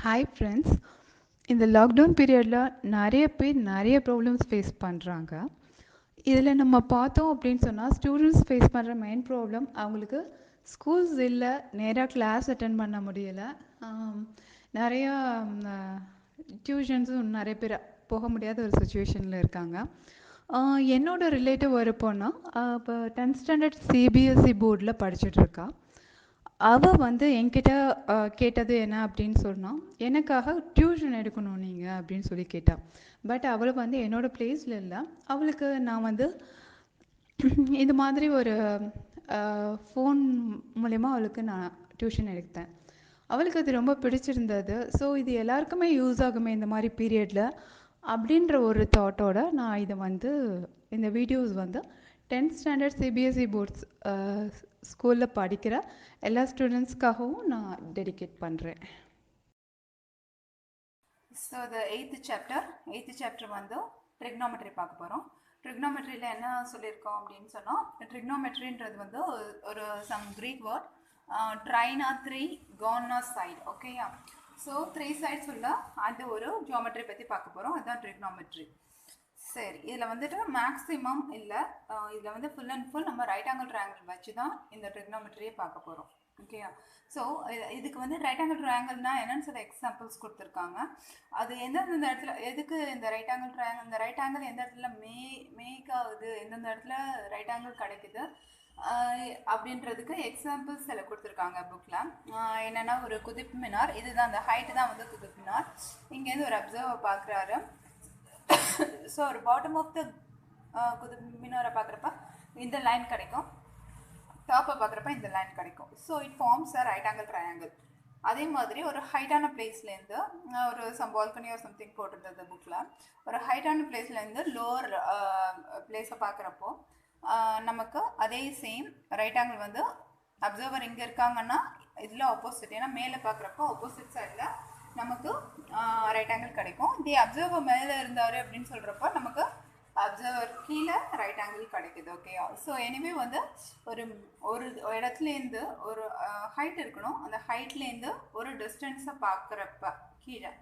Hi friends. இந்த lockdown பீரியடில் நிறைய பேர் நிறைய ப்ராப்ளம்ஸ் ஃபேஸ் பண்ணுறாங்க. இதில் நம்ம பார்த்தோம் அப்படின்னு சொன்னால் ஸ்டூடெண்ட்ஸ் ஃபேஸ் பண்ணுற மெயின் ப்ராப்ளம் அவங்களுக்கு ஸ்கூல்ஸ் இல்லை, நேராக கிளாஸ் அட்டன் பண்ண முடியலை. நிறையா டியூஷன்ஸும் நிறைய பேர் போக முடியாத ஒரு சுச்சுவேஷனில் இருக்காங்க. என்னோட ரிலேட்டிவ் ஒரு பொண்ணு இப்போ 10th ஸ்டாண்டர்ட் சிபிஎஸ்சி போர்டில் படிச்சுட்ருக்கா. அவள் வந்து என்கிட்ட கேட்டது என்ன அப்படின்னு சொன்னால், எனக்காக டியூஷன் எடுக்கணும் நீங்கள் அப்படின்னு சொல்லி கேட்டாள். பட் அவள் வந்து என்னோடய பிளேஸில் இல்லை. அவளுக்கு நான் வந்து இது மாதிரி ஒரு ஃபோன் மூலயமா அவளுக்கு நான் டியூஷன் எடுத்தேன். அவளுக்கு அது ரொம்ப பிடிச்சிருந்தது. ஸோ இது எல்லாருக்குமே யூஸ் ஆகுமே இந்த மாதிரி பீரியடில் அப்படின்ற ஒரு தாட்டோட நான் இதை வந்து இந்த வீடியோஸ் வந்து 10th ஸ்டாண்டர்ட் சிபிஎஸ்சி போர்ட்ஸ் ஸ்கூலில் படிக்கிற எல்லா ஸ்டூடெண்ட்ஸ்க்காகவும் நான் டெடிகேட் பண்ணுறேன். ஸோ த எயித்து சாப்டர் வந்து ட்ரிக்னாமெட்ரி பார்க்க போகிறோம். ட்ரிக்னாமெட்ரியில் என்ன சொல்லியிருக்கோம் அப்படின்னு சொன்னால், ட்ரிக்னாமெட்ரின்றது வந்து ஒரு சம் க்ரீக் வேர்ட். ட்ரைனா 3 கான்னா சைடு. ஓகேயா? ஸோ 3 சைட்ஸ் உள்ள அந்த ஒரு ஜியோமெட்ரி பற்றி பார்க்க போகிறோம். அதுதான் ட்ரிக்னாமெட்ரி. சரி, இதில் வந்துட்டு மேக்ஸிமம் இல்லை, இதில் வந்து ஃபுல் அண்ட் ஃபுல் நம்ம ரைட் ஆங்கிள் ட்ரையாங்கிள் வச்சு தான் இந்த ட்ரிக்னாமெட்ரியை பார்க்க போகிறோம். ஓகேயா? ஸோ இதுக்கு வந்து ரைட் ஆங்கிள் ட்ரையாங்கிள்னா என்னன்னு சில எக்ஸாம்பிள்ஸ் கொடுத்துருக்காங்க. அது எந்தெந்த இடத்துல எதுக்கு இந்த ரைட் ஆங்கிள் ட்ரையாங்கிள், இந்த ரைட் ஆங்கிள் எந்த இடத்துல மேக் ஆகுது, எந்தெந்த இடத்துல ரைட் ஆங்கிள் கிடைக்குது அப்படின்றதுக்கு எக்ஸாம்பிள்ஸ் சில கொடுத்துருக்காங்க புக்கில். என்னென்னா, ஒரு குதுப் மினார், இதுதான் அந்த ஹைட்டு தான் வந்து குதுப் மினார். இங்கேருந்து ஒரு அப்சர்வர் பார்க்குறாரு. ஸோ ஒரு பாட்டம் ஆஃப் த குதுப் மினாரை பார்க்குறப்ப இந்த லைன் கிடைக்கும், டாப்பை பார்க்குறப்ப இந்த லைன் கிடைக்கும். So it forms a right angle triangle. அதே மாதிரி ஒரு ஹைட்டான பிளேஸ்லேருந்து ஒரு சம் பால்கனி ஆர் சம்திங் போட்டிருந்தது புக்கில். ஒரு ஹைட்டான பிளேஸ்லேருந்து லோவர் பிளேஸை பார்க்குறப்போ நமக்கு அதே சேம் ரைட் ஆங்கிள் வந்து அப்சர்வர் இங்கே இருக்காங்கன்னா இதில் ஆப்போசிட், ஏன்னா மேலே பார்க்குறப்போ ஆப்போசிட் சைடில் நமக்கு ரைட் ஆங்கிள் கிடைக்கும். இதே அப்சர்வர் மேலே இருந்தார் அப்படின்னு சொல்கிறப்போ நமக்கு அப்சர்வர் கீழே ரைட் ஆங்கிள் கிடைக்குது. ஓகேயா? ஸோ எனிவே வந்து ஒரு ஒரு இடத்துலேருந்து ஒரு ஹைட் இருக்கணும். அந்த ஹைட்லேருந்து ஒரு டிஸ்டன்ஸை பார்க்குறப்ப கீழே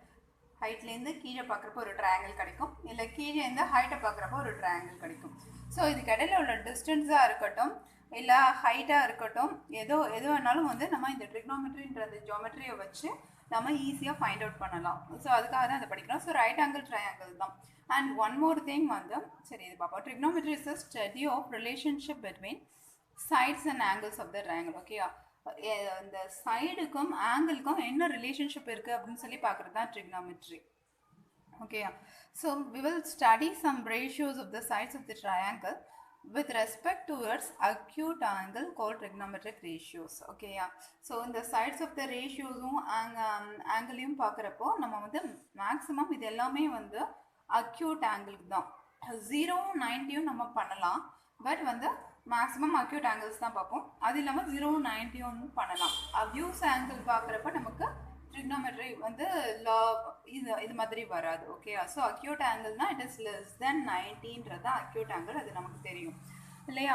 ஹைட்லேருந்து கீழே பார்க்குறப்ப ஒரு ட்ரையாங்கிள் கிடைக்கும், இல்லை கீழேருந்து ஹைட்டை பார்க்குறப்ப ஒரு ட்ரையாங்கிள் கிடைக்கும். ஸோ இதுக்கு இடையில உள்ள டிஸ்டன்ஸாக இருக்கட்டும், இல்லை ஹைட்டாக இருக்கட்டும், எது வேணாலும் வந்து நம்ம இந்த ட்ரிக்னாமெட்ரின்ற ஜியோமெட்ரியை வச்சு நம்ம ஈஸியாக ஃபைண்ட் அவுட் பண்ணலாம். ஸோ அதுக்காக தான் அதை படிக்கிறோம். ஸோ ரைட் ஆங்கிள் ட்ரையாங்கிள் தான். அண்ட் ஒன் மோர் திங் வந்து, சரி இது பார்ப்போம். Trigonometry is a study of relationship between sides and angles of the triangle. ஓகேயா? இந்த சைடுக்கும் ஆங்கிளுக்கும் என்ன ரிலேஷன்ஷிப் இருக்குது அப்படின்னு சொல்லி பார்க்குறது தான் ட்ரிக்னாமெட்ரி. ஓகேயா? So we will study some ratios of the sides of the triangle with respect towards acute angle called trigonometric ratios. ஓகேயா? ஸோ இந்த சைட்ஸ் ஆஃப் த ரேஷியோஸும் ஆங்கிளையும் பார்க்குறப்போ நம்ம வந்து மேக்ஸிமம் இது எல்லாமே வந்து அக்யூட் ஆங்கிளுக்கு தான். 0 90 நம்ம பண்ணலாம், பட் வந்து மேக்ஸிமம் அக்யூட் ஆங்கிள்ஸ் தான் பார்ப்போம். அது இல்லாமல் 0 90 பண்ணலாம். அப்யூஸ் ஆங்கிள் பார்க்குறப்ப நமக்கு ட்ரிக்னாமெட்ரி வந்து இது மாதிரி வராது. ஓகேயா? ஸோ அக்யூட் ஆங்கிள்னா இட் இஸ் லெஸ் தென் 90ன்றது தான் அக்யூட் ஆங்கிள். அது நமக்கு தெரியும் இல்லையா?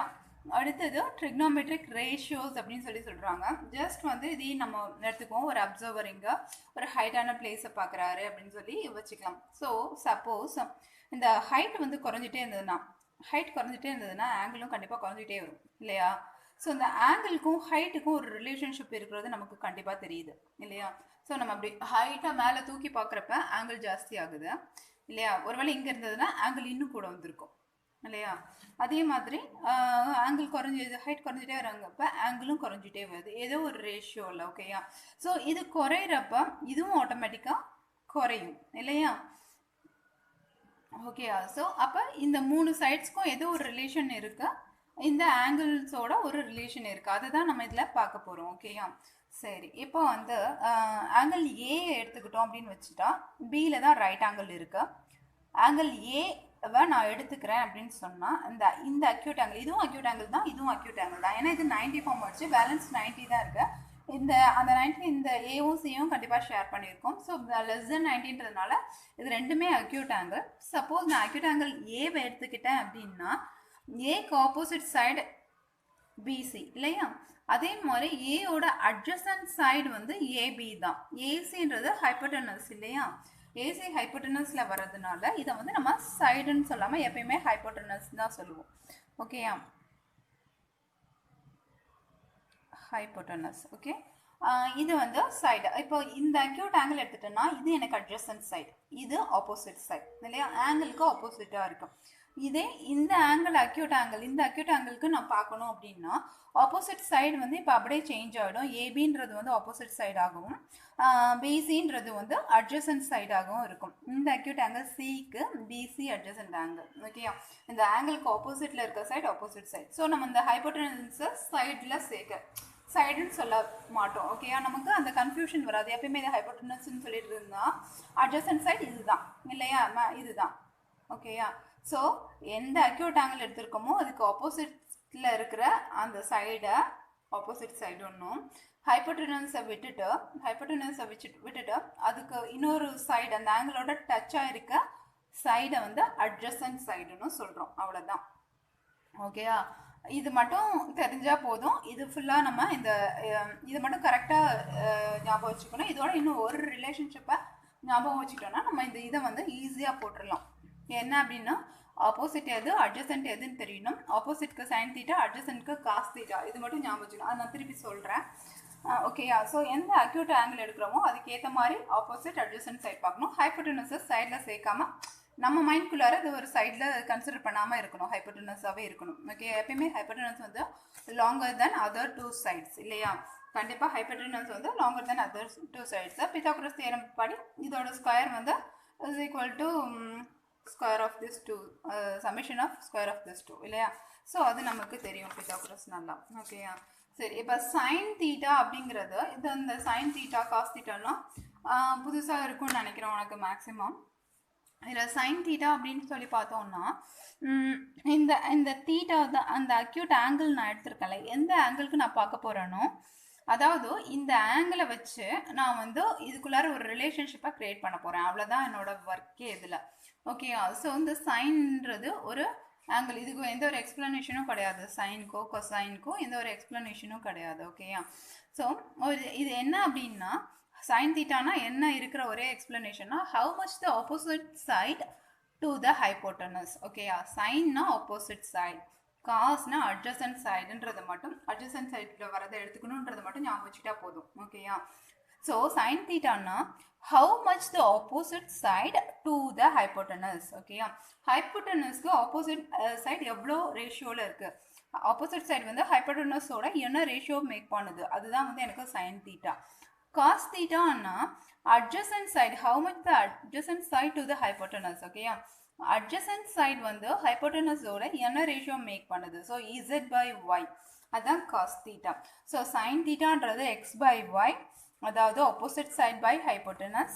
அடுத்தது ட்ரிக்னாமெட்ரிக் ரேஷியோஸ் அப்படின்னு சொல்கிறாங்க. ஜஸ்ட் வந்து இதையும் நம்ம எடுத்துக்குவோம். ஒரு அப்சர்வர் இங்கே ஒரு ஹைட்டான பிளேஸை பார்க்குறாரு அப்படின்னு சொல்லி வச்சுக்கலாம். ஸோ சப்போஸ் இந்த ஹைட் வந்து குறைஞ்சிட்டே இருந்ததுன்னா ஆங்கிளும் கண்டிப்பாக குறைஞ்சிட்டே வரும் இல்லையா? ஸோ இந்த ஆங்கிளுக்கும் ஹைட்டுக்கும் ஒரு ரிலேஷன்ஷிப் இருக்கிறது நமக்கு கண்டிப்பாக தெரியுது இல்லையா? ஸோ நம்ம அப்படி ஹைட்டாக மேலே தூக்கி பார்க்குறப்ப ஆங்கிள் ஜாஸ்தி ஆகுது இல்லையா? ஒருவேளை இங்கே இருந்ததுன்னா ஆங்கிள் இன்னும் கூட வந்திருக்கும் இல்லையா? அதே மாதிரி ஆங்கிள் ஹைட் குறைஞ்சிட்டே வராங்கப்ப ஆங்கிளும் குறைஞ்சிட்டே வருது, ஏதோ ஒரு ரேஷியோவில். ஓகேயா? ஸோ இது குறையிறப்ப இதுவும் ஆட்டோமேட்டிக்காக குறையும் இல்லையா? ஓகேயா? ஸோ அப்போ இந்த 3 சைட்ஸ்க்கும் ஏதோ ஒரு ரிலேஷன் இருக்குது, இந்த ஆங்கிள்ஸோட ஒரு ரிலேஷன் இருக்குது. அதை தான் நம்ம இதில் பார்க்க போகிறோம். ஓகேயா? சரி, இப்போ வந்து ஆங்கிள் ஏ எடுத்துக்கிட்டோம் அப்படின்னு வச்சுட்டா பியில் தான் ரைட் ஆங்கிள் இருக்குது. ஆங்கிள் ஏவை நான் எடுத்துக்கிறேன் அப்படின்னு சொன்னால் இந்த அக்யூட் ஆங்கிள், இதுவும் அக்யூட் ஆங்கிள் தான், இதுவும் அக்யூட் ஆங்கிள் தான். ஏன்னா இது 90 ஃபார்ம் வச்சு பேலன்ஸ் 90 தான் இருக்குது. அந்த 90 இந்த ஏவும் சியும் கண்டிப்பாக ஷேர் பண்ணியிருக்கோம். ஸோ லெஸ் தென் 90ன்றதுனால இது ரெண்டுமே அக்யூட் ஆங்கிள். சப்போஸ் நான் அக்யூட் ஆங்கிள் ஏவை எடுத்துக்கிட்டேன் அப்படின்னா ஏக்கு ஆப்போசிட் சைடு பிசி இல்லையா? அதே மாதிரி ஏயோட அட்ஜசன்ட் சைடு வந்து ஏபி தான். ஏசின்றது ஹைப்போட்டனஸ் இல்லையா? ஏசி ஹைப்போட்டனஸ்ல வர்றதுனால இதை வந்து நம்ம சைடுன்னு சொல்லாமல் எப்பயுமே ஹைப்போட்டனஸ் தான் சொல்லுவோம். ஓகேயா? ஹைப்போட்டனஸ். ஓகே, இது வந்து சைடு. இப்போ இந்த அக்யூட் ஆங்கிள் எடுத்துட்டோம்னா இது எனக்கு அட்ஜசன்ட் சைடு, இது ஆப்போசிட் சைடு இல்லையா? ஆங்கிளுக்கு ஆப்போசிட்டாக இருக்கும். இதே இந்த ஆங்கிள் அக்யூட் ஆங்கிள், இந்த அக்யூட் ஆங்கிளுக்கு நான் பார்க்கணும் அப்படின்னா ஆப்போசிட் சைடு வந்து இப்போ அப்படியே சேஞ்ச் ஆகிடும். ஏபின்றது வந்து ஆப்போசிட் சைடாகவும் பிசின்றது வந்து அட்ஜசன்ட் சைடாகவும் இருக்கும். இந்த அக்யூட் ஆங்கிள் சிக்கு பிசி அட்ஜசன்ட் ஆங்கிள். ஓகேயா? இந்த ஆங்கிளுக்கு ஆப்போசிட்டில் இருக்க சைடு ஆப்போசிட் சைடு. ஸோ நம்ம இந்த ஹைப்போட்டனஸை சைடில் சேர்க்க சைடுன்னு சொல்ல மாட்டோம். ஓகேயா? நமக்கு அந்த கன்ஃபியூஷன் வராது. எப்பயுமே இதை ஹைப்போட்டனஸ்ன்னு சொல்லிட்டு இருந்தா அட்ஜசன்ட் சைடு இதுதான் இல்லையா? இதுதான். ஓகேயா? ஸோ எந்த அக்யூட் ஆங்கிள் எடுத்திருக்கோமோ அதுக்கு ஆப்போசிட்டில் இருக்கிற அந்த சைடை ஆப்போசிட் சைடு ஒன்றும், ஹைப்போட்டனஸை விட்டுட்டு அதுக்கு இன்னொரு சைடு அந்த ஆங்கிளோட டச்சாக இருக்க சைடை வந்து அட்ஜசன்ட் சைடுன்னு சொல்கிறோம். அவ்வளோதான். ஓகேயா? இது மட்டும் தெரிஞ்சால் போதும். இது ஃபுல்லாக நம்ம இது மட்டும் கரெக்டாக ஞாபகம் வச்சுக்கணும். இதோட இன்னும் ஒரு ரிலேஷன்ஷிப்பை ஞாபகம் வச்சுட்டோம்னா நம்ம இதை வந்து ஈஸியாக போட்டுடலாம். என்ன அப்படின்னா ஆப்போசிட் எது அட்ஜசன்ட் எதுன்னு தெரியணும். ஆப்போசிட்க்கு சைன் தீட்டா, அட்ஜசன்ட்க்கு காஸ் தீட்டா. இது மட்டும் ஞாபகம் வச்சுக்கணும். அதை நான் திருப்பி சொல்கிறேன். ஓகேயா? ஸோ எந்த அக்யூட் ஆங்கிள் எடுக்கிறோமோ அதுக்கேற்ற மாதிரி ஆப்போசிட் அட்ஜசன்ட் சைட் பார்க்கணும். ஹைப்போட்டனஸை சைடில் சேர்க்காம நம்ம மைண்ட்குள்ளார இது ஒரு சைடில் கன்சிடர் பண்ணாமல் இருக்கணும். ஹைப்போட்டனஸாகவே இருக்கணும். ஓகே, எப்பயுமே ஹைப்போட்டனஸ் வந்து longer than other two sides இல்லையா? கண்டிப்பாக ஹைப்போட்டனஸ் வந்து longer than other two sides. Pythagoras theorem படி இதோட ஸ்கொயர் வந்து is equal to square of this two, summation of square of this two இல்லையா? ஸோ அது நமக்கு தெரியும் பித்தாகரஸ் நல்லா. ஓகேயா? சரி, இப்போ சைன் தீட்டா அப்படிங்கிறது இது இந்த சைன் தீட்டா காஸ் தீட்டாலாம் புதுசாக இருக்கும்னு நினைக்கிறேன் உனக்கு மேக்ஸிமம். இதில் சைன் தீட்டா அப்படின்னு சொல்லி பார்த்தோம்னா இந்த தீட்டா தான் அந்த அக்யூட் ஆங்கிள் நான் எடுத்திருக்கேன்ல, எந்த ஆங்கிளுக்கு நான் பார்க்க போகிறேனோ அதாவது இந்த ஆங்கிளை வச்சு நான் வந்து இதுக்குள்ளார ஒரு ரிலேஷன்ஷிப்பை க்ரியேட் பண்ண போகிறேன். அவ்வளோதான் என்னோட ஒர்க்கே இதில். ஓகேயா? ஸோ இந்த சைன்ன்றது ஒரு ஆங்கிள், இதுக்கு எந்த ஒரு எக்ஸ்ப்ளனேஷனும் கிடையாது. சைனுக்கோ கொசைனுக்கோ எந்த ஒரு எக்ஸ்ப்ளனேஷனும் கிடையாது. ஓகேயா? ஸோ இது என்ன அப்படின்னா சைன் தீட்டானா என்ன இருக்கிற ஒரே எக்ஸ்ப்ளனேஷன்னா how much the opposite side to the hypotenuse. ஓகேயா? சைன்னா ஆப்போசிட் சைட், காஸ்னா அட்ஜசன்ட் சைடுன்றது மட்டும், அட்ஜசன்ட் சைடில் வரதை எடுத்துக்கணுன்றது மட்டும் ஞாபகம் வச்சுட்டா போதும். ஓகேயா? ஸோ சைன் தீட்டானா how much the opposite side to the hypotenuse. ஓகேயா? ஹைப்போட்டனஸ்க்கு ஆப்போசிட் சைடு எவ்வளோ ரேஷியோவில் இருக்குது, ஆப்போசிட் சைடு வந்து ஹைப்போட்டனஸோட என்ன ரேஷியோ மேக் பண்ணுது, அதுதான் வந்து எனக்கு சைன் தீட்டா. காஸ் தீட்டானா adjacent side, how much the adjacent side to the hypotenuse. ஓகேயா? அட்ஜசன்ட் சைடு வந்து ஹைப்போட்டனஸோட என்ன ரேஷியோ மேக் பண்ணுது, ஸோ இசட் பை ஒய், அதுதான் காஸ் தீட்டா. ஸோ சைன் தீட்டான்றது எக்ஸ் பை ஒய், அதாவது opposite side by hypotenuse.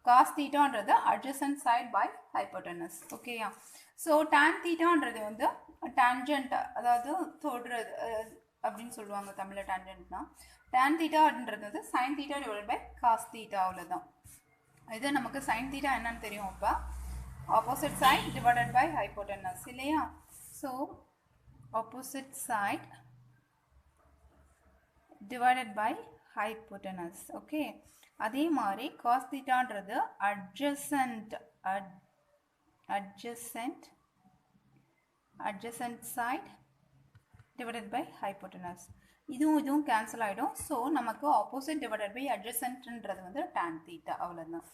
Cos தீட்டான்றது அட்ஜசன்ட் சைட் பை ஹைப்போட்டனஸ். ஓகேயா? ஸோ டான் தீட்டான்றது வந்து டான்ஜென்ட், அதாவது தொடுறது அப்படின்னு சொல்லுவாங்க தமிழில். டான்ஜென்ட்னா டான் தீட்டா அப்படின்றது வந்து sine theta divided by cos theta. அவ்வளோதான். இது நமக்கு சைன் தீட்டா என்னன்னு தெரியும். அப்போ opposite side divided by hypotenuse இல்லையா? So opposite side divided by hypotenuse. Okay, அதே மாதிரி cos thetaன்றது adjacent side divided by hypotenuse. இதுவும் கேன்சல் ஆகிடும். ஸோ நமக்கு ஆப்போசிட் டிவைடட் பை அட்ஜசன்ட்ன்றது வந்து tan தீட்டா. அவ்வளோதான்.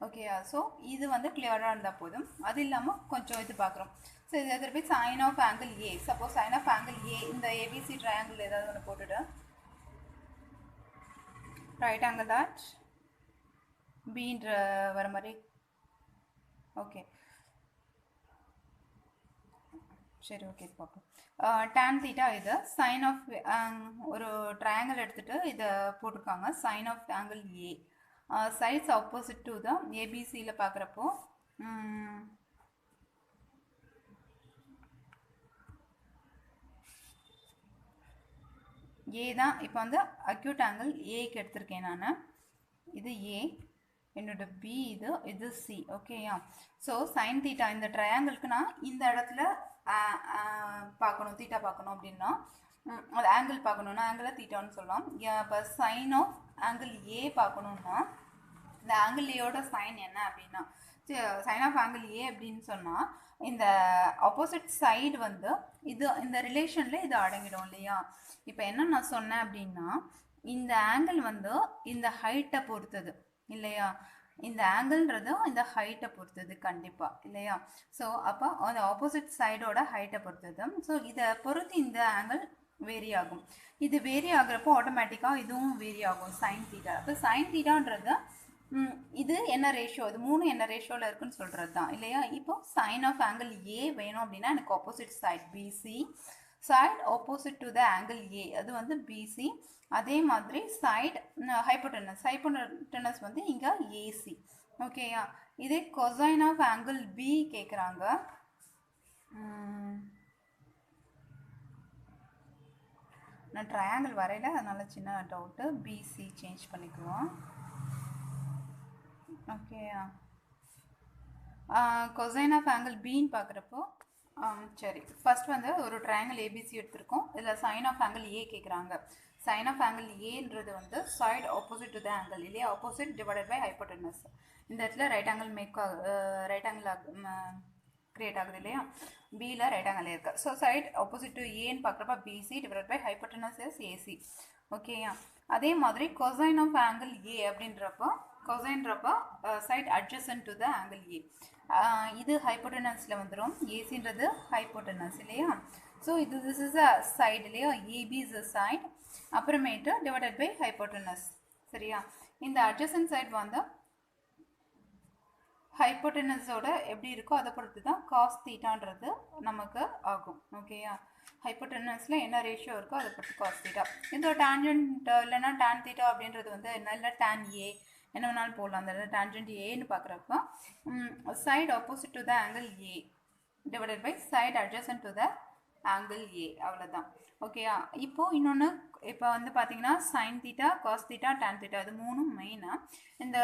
ஓகேயா? ஸோ இது வந்து கிளியராக இருந்தால் போதும். அது இல்லாமல் கொஞ்சம் இது பார்க்குறோம். ஸோ இது திருப்பி sine of angle A. Suppose sine of angle A இந்த ஏபிசி ட்ரையாங்கிள் ஏதாவது ஒன்று போட்டுட்டு ரைட் ஆங்கிள் தாட் பீன்ற வர மாதிரி. ஓகே, சரி, ஓகே, பார்ப்போம். டான் தீட்டா இது சைன் ஆஃப் ஒரு ட்ரையாங்கிள் எடுத்துகிட்டு இதை போட்டிருக்காங்க. Sine of angle A, sides opposite to தான் ஏபிசியில் பார்க்குறப்போ ஏ தான். இப்போ வந்து அக்யூட் ஆங்கிள் ஏக்கு எடுத்திருக்கேன் நான். இது ஏ, என்னோட பி, இது சி. ஓகேயா? ஸோ சைன் தீட்டா இந்த ட்ரையாங்கிளுக்கு நான் இந்த இடத்துல பார்க்கணும், தீட்டா பார்க்கணும் அப்படின்னா அது ஆங்கிள் பார்க்கணுன்னா ஆங்கிளை தீட்டான்னு சொல்லலாம். இப்போ சைன் ஆஃப் ஆங்கிள் ஏ பார்க்கணுன்னா இந்த ஆங்கிள் ஏயோட சைன் என்ன அப்படின்னா சைன் ஆஃப் ஆங்கிள் ஏ அப்படின்னு சொன்னால் இந்த ஆப்போசிட் சைடு வந்து இது இந்த ரிலேஷனில் இது அடங்கிடும் இல்லையா. இப்போ என்ன நான் சொன்னேன் அப்படின்னா இந்த ஆங்கிள் வந்து இந்த ஹைட்டை பொறுத்தது இல்லையா. இந்த ஆங்கிள்ன்றது இந்த ஹைட்டை பொறுத்தது கண்டிப்பாக இல்லையா. ஸோ அப்போ அந்த ஆப்போசிட் சைடோட ஹைட்டை பொறுத்தது. ஸோ இதை பொறுத்து இந்த ஆங்கிள் வேரி ஆகும். இது வேரி ஆகுறப்போ ஆட்டோமேட்டிக்காக இதுவும் வேரி ஆகும் சைன் தீட்டா. அப்போ சைன் தீட்டான்றது இது என்ன ரேஷியோ, இது 3 என்ன ரேஷியோவில் இருக்குன்னு சொல்கிறது தான் இல்லையா. இப்போ சைன் ஆஃப் ஆங்கிள் ஏ வேணும் அப்படின்னா எனக்கு opposite side BC, side opposite to the angle A அது வந்து பிசி. அதே மாதிரி சைட் ஹைப்போட்டெனஸ் வந்து இங்கே ஏசி. ஓகேயா. இதே கொசைன் ஆஃப் ஆங்கிள் பி கேட்குறாங்க. நான் ட்ரையாங்கிள் வரையில அதனால சின்ன டவுட்டு, பிசி சேஞ்ச் பண்ணிக்குவோம். ஓகேயா. கொசைன் ஆஃப் ஆங்கிள் பின்னு பார்க்குறப்போ சரி ஃபர்ஸ்ட் வந்து ஒரு ட்ரையாங்கிள் ஏபிசி எடுத்திருக்கோம். இதில் சைன் ஆஃப் ஆங்கிள் ஏ கேட்குறாங்க. சைன் ஆஃப் ஆங்கிள் ஏன்றது வந்து side opposite to the angle இல்லையா. Opposite divided by hypotenuse. இந்த இடத்துல right angle right angle create ஆகுது இல்லையா. பியில் ரைட் ஆங்கிள் இருக்குது. ஸோ சைட் ஆப்போசிட் டு ஏன்னு பார்க்குறப்ப BC divide by hypotenuse is AC. ஓகேயா. அதே மாதிரி கொசைன் ஆஃப் ஆங்கிள் ஏ அப்படின்றப்போ கொசைன்றப்போ side adjacent to the angle A. இது ஹைப்போட்டெனஸில் வந்துடும். ஏசின்றது ஹைப்போட்டெனஸ் இல்லையா. So this is a side இல்லையா. ஏபி இஸ் அ சைட், அப்புறமேட்டு டிவைடட் பை ஹைப்போட்டெனஸ் சரியா. இந்த அட்ஜசன்ட் சைட் வந்து ஹைப்போட்டெனஸோட எப்படி இருக்கோ அதை பொறுத்து தான் காஸ் தீட்டான்றது நமக்கு ஆகும். ஓகேயா. ஹைப்போட்டெனஸில் என்ன ரேஷியோ இருக்கோ அதை பொறுத்து காஸ் தீட்டா. இந்த டான்ஜென்ட் இல்லைன்னா டான் தீட்டா அப்படின்றது வந்து என்ன இல்லை டான் ஏ என்ன வேணாலும் போடலாம். அந்த டான்ஜென்ட் ஏன்னு பார்க்குறப்போ side opposite to the angle A divided by side adjacent to the angle A அவ்வளோதான். ஓகேயா. இப்போது இன்னொன்று இப்போ வந்து பார்த்தீங்கன்னா sine theta, cos theta, tan theta இது மூணும் மெயினாக. இந்த